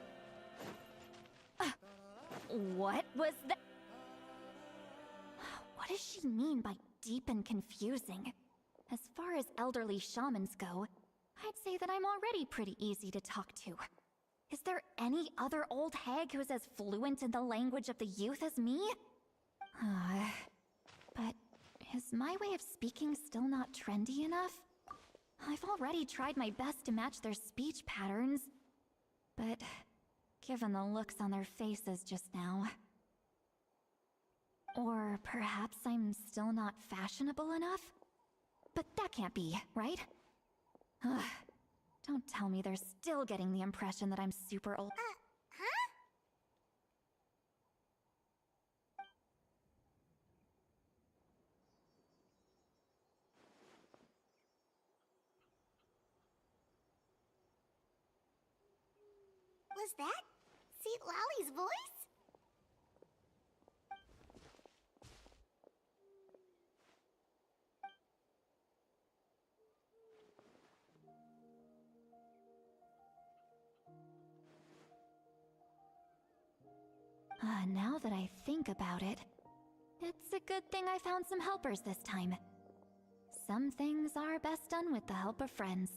What was that? What does she mean by deep and confusing? As far as elderly shamans go, I'd say that I'm already pretty easy to talk to. Is there any other old hag who's as fluent in the language of the youth as me? But is my way of speaking still not trendy enough? I've already tried my best to match their speech patterns, but given the looks on their faces just now... Or perhaps I'm still not fashionable enough? But that can't be, right? Ugh. Don't tell me they're still getting the impression that I'm super old. Huh? Was that Seat Lolly's voice? Now that I think about it, it's a good thing I found some helpers this time. Some things are best done with the help of friends.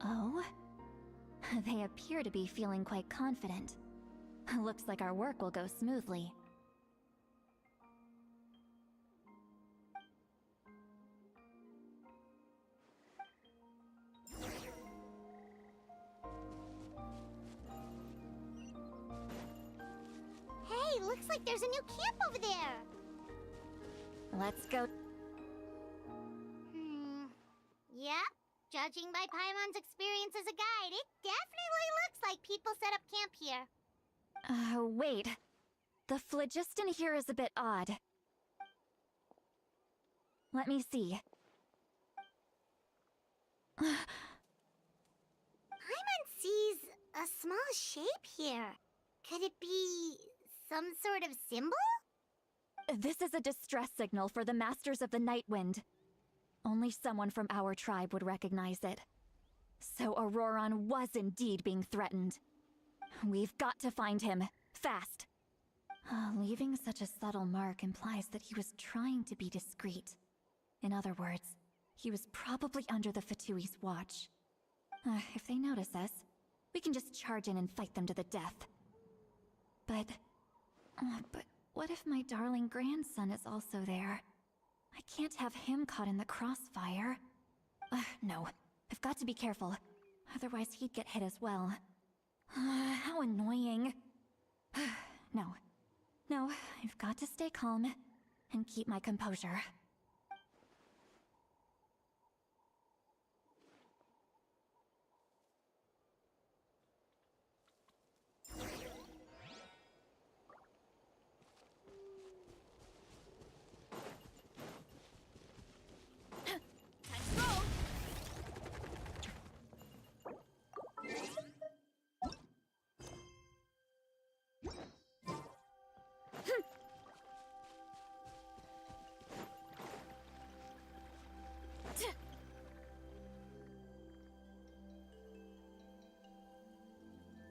Oh? They appear to be feeling quite confident. Looks like our work will go smoothly. Hey, looks like there's a new camp over there! Let's go. Yep. Judging by Paimon's experience as a guide, it definitely looks like people set up camp here. Wait. The phlogiston here is a bit odd. Let me see. Paimon sees a small shape here. Could it be some sort of symbol? This is a distress signal for the Masters of the Night Wind. Only someone from our tribe would recognize it. So Auroron was indeed being threatened. We've got to find him. Fast. Leaving such a subtle mark implies that he was trying to be discreet. In other words, he was probably under the Fatui's watch. If they notice us, we can just charge in and fight them to the death. But what if my darling grandson is also there? I can't have him caught in the crossfire. No, I've got to be careful. Otherwise he'd get hit as well. How annoying. No, I've got to stay calm and keep my composure.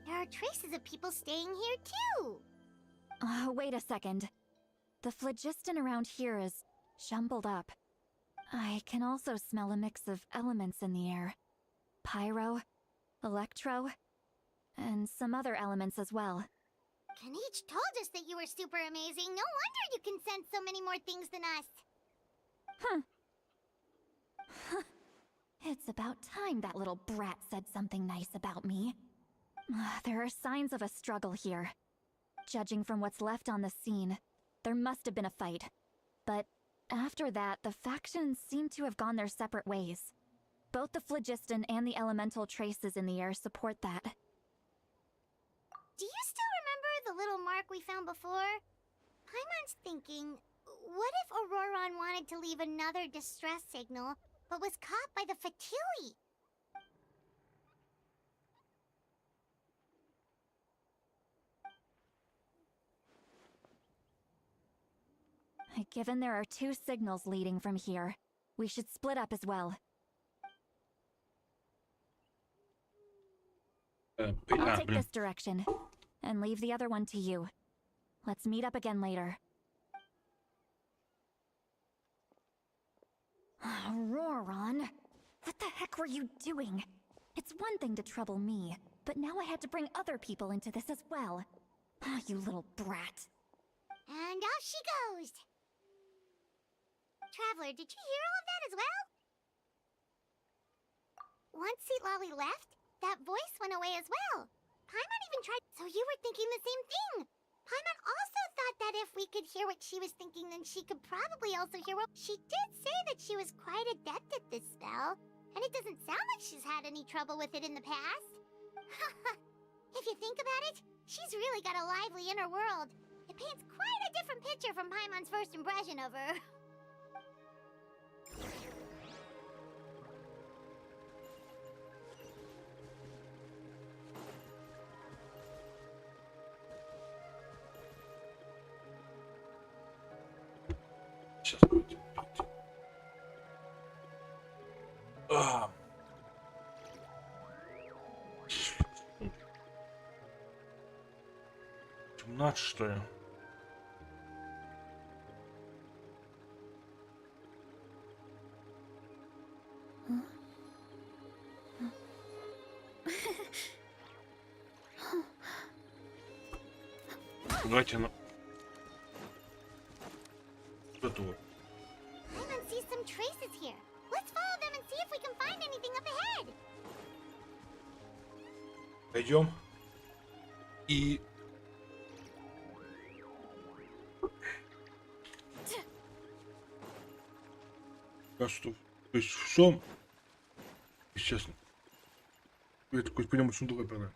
There are traces of people staying here too. Wait a second. The phlogiston around here is jumbled up. I can also smell a mix of elements in the air. Pyro, electro, and some other elements as well. Kanich told us that you were super amazing. No wonder you can sense so many more things than us. It's about time that little brat said something nice about me. There are signs of a struggle here. Judging from what's left on the scene, there must have been a fight. But after that, the factions seem to have gone their separate ways. Both the phlogiston and the elemental traces in the air support that. Do you still remember the little mark we found before? Paimon's thinking, what if Auroron wanted to leave another distress signal, but was caught by the Fatui? Given there are 2 signals leading from here, we should split up as well. I'll take this direction, and leave the other one to you. Let's meet up again later. Auroron, what the heck were you doing? It's one thing to trouble me, but now I had to bring other people into this as well. You little brat. And off she goes! Traveler, did you hear all of that as well? Once Seatlolly left, that voice went away as well. Paimon even tried. So you were thinking the same thing. Paimon also thought that if we could hear what she was thinking, then she could probably also hear what. She did say that she was quite adept at this spell, and it doesn't sound like she's had any trouble with it in the past. If you think about it, she's really got a lively inner world. It paints quite a different picture from Paimon's first impression of her. Сейчас будем. Темнат, что ли? Давайте на... Готово. Paimon sees some traces here. Let's follow them and see if we can find anything up ahead. Пойдем. И... А что? То есть все? Честно. Это какой-то пойдем очень другой программ.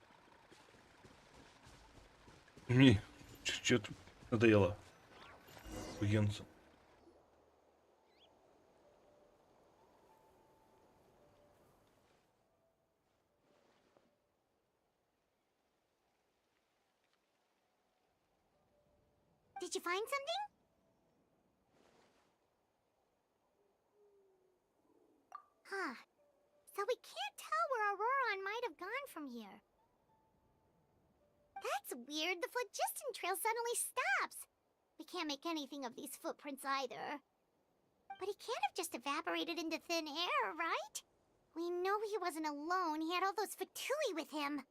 Мне что-то надоело. Геншин. Did you find something? Huh. So we can't tell where Auroron might have gone from here. That's weird. The phlogiston trail suddenly stops. We can't make anything of these footprints either. But he can't have just evaporated into thin air, right? We know he wasn't alone. He had all those Fatui with him.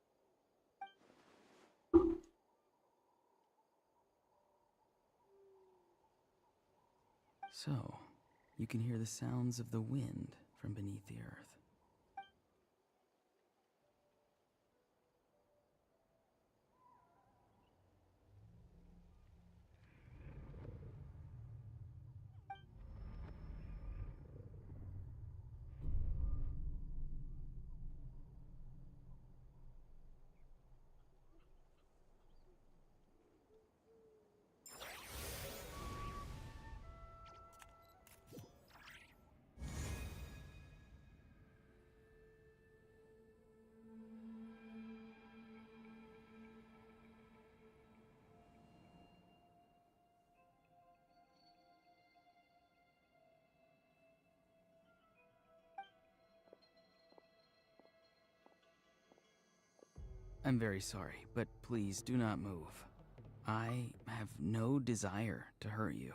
So, you can hear the sounds of the wind from beneath the earth. I'm very sorry, but please do not move. I have no desire to hurt you.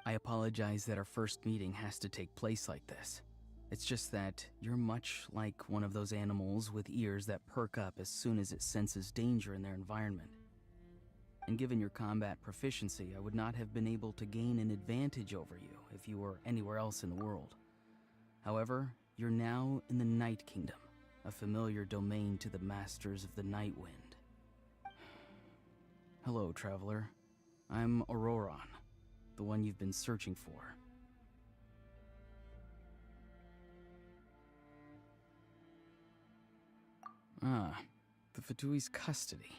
I apologize that our first meeting has to take place like this. It's just that you're much like one of those animals with ears that perk up as soon as it senses danger in their environment. And given your combat proficiency, I would not have been able to gain an advantage over you if you were anywhere else in the world. However, you're now in the Night Kingdom, a familiar domain to the masters of the Night Wind. Hello, traveler. I'm Auroron, the one you've been searching for. Ah, the Fatui's custody.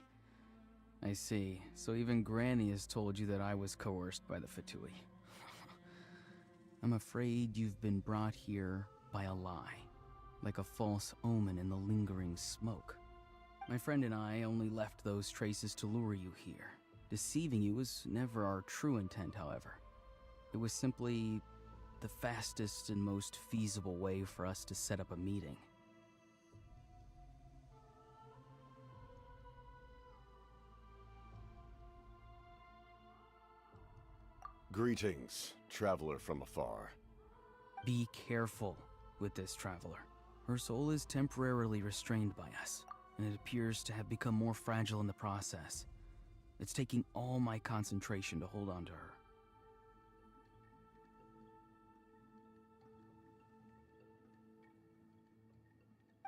I see. So even Granny has told you that I was coerced by the Fatui. I'm afraid you've been brought here by a lie, like a false omen in the lingering smoke. My friend and I only left those traces to lure you here. Deceiving you was never our true intent, however. It was simply the fastest and most feasible way for us to set up a meeting. Greetings, traveler from afar. Be careful with this traveler. Her soul is temporarily restrained by us, and it appears to have become more fragile in the process. It's taking all my concentration to hold on to her.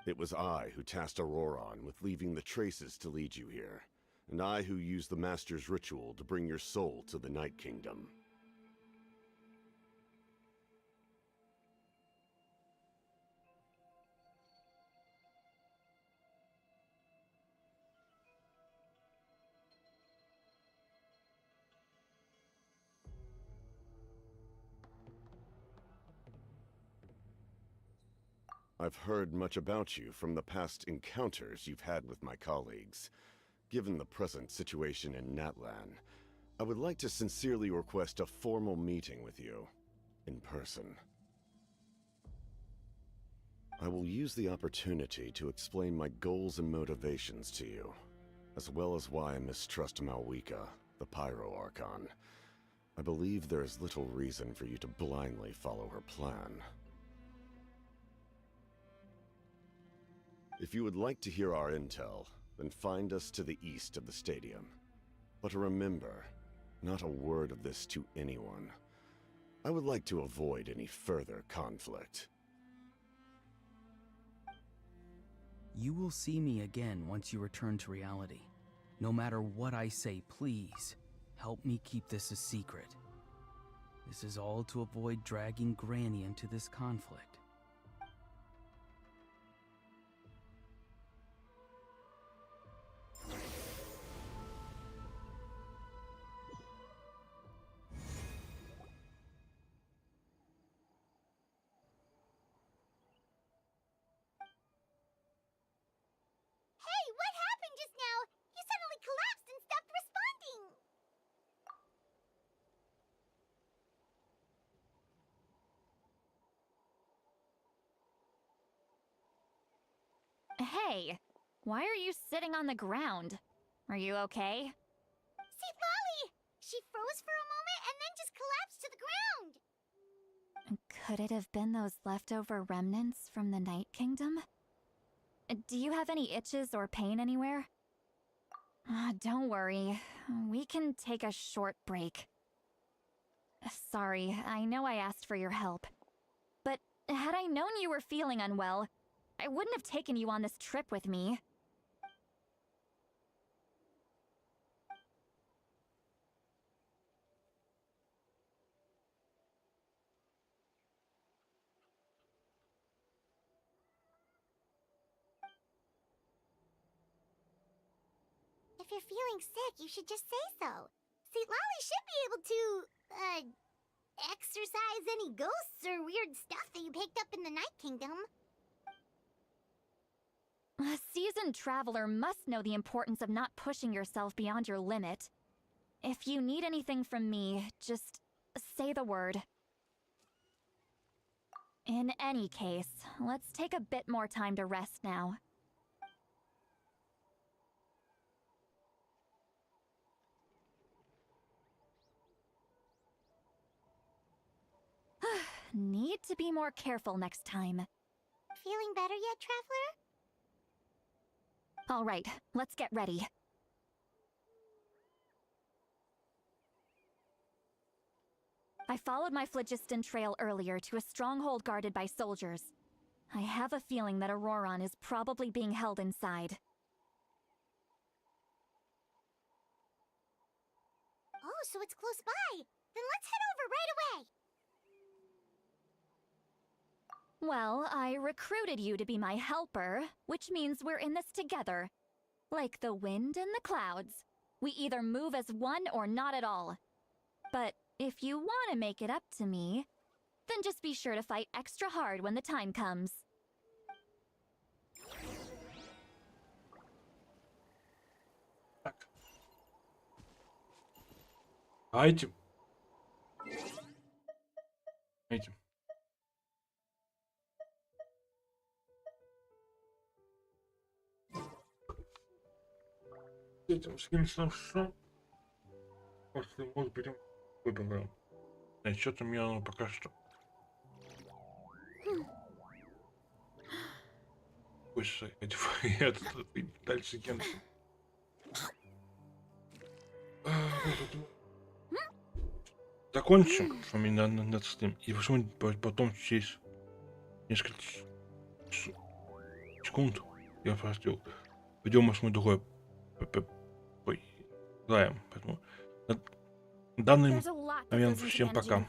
It was I who tasked Auroron with leaving the traces to lead you here, and I who used the Master's ritual to bring your soul to the Night Kingdom. I've heard much about you from the past encounters you've had with my colleagues. Given the present situation in Natlan, I would like to sincerely request a formal meeting with you, in person. I will use the opportunity to explain my goals and motivations to you, as well as why I mistrust Malwika, the Pyro Archon. I believe there is little reason for you to blindly follow her plan. If you would like to hear our intel, then find us to the east of the stadium. But remember, not a word of this to anyone. I would like to avoid any further conflict. You will see me again once you return to reality. No matter what I say, please, help me keep this a secret. This is all to avoid dragging Granny into this conflict. Hey, why are you sitting on the ground? Are you okay? See, Lolly! She froze for a moment and then just collapsed to the ground! Could it have been those leftover remnants from the Night Kingdom? Do you have any itches or pain anywhere? Don't worry, we can take a short break. Sorry, I know I asked for your help. But had I known you were feeling unwell, I wouldn't have taken you on this trip with me. If you're feeling sick, you should just say so. See, Lolly should be able to, exorcise any ghosts or weird stuff that you picked up in the Night Kingdom. A seasoned traveler must know the importance of not pushing yourself beyond your limit. If you need anything from me, just say the word. In any case, let's take a bit more time to rest now. need to be more careful next time. Feeling better yet, Traveler? All right, let's get ready. I followed my phlogiston trail earlier to a stronghold guarded by soldiers. I have a feeling that Auroron is probably being held inside. Oh, so it's close by. Then let's head over right away. Well, I recruited you to be my helper, which means we're in this together. Like the wind and the clouds. We either move as one or not at all. But if you want to make it up to me, then just be sure to fight extra hard when the time comes. Давайте. Этим скинем все. После вот берем, выбираем. Значит, что-то мне оно пока что. Пусть я тут дальше Геншин. Закончим с вами над стрим. И потом через несколько секунд я просто пойдем мы другое играем. Поэтому на данный момент всем пока.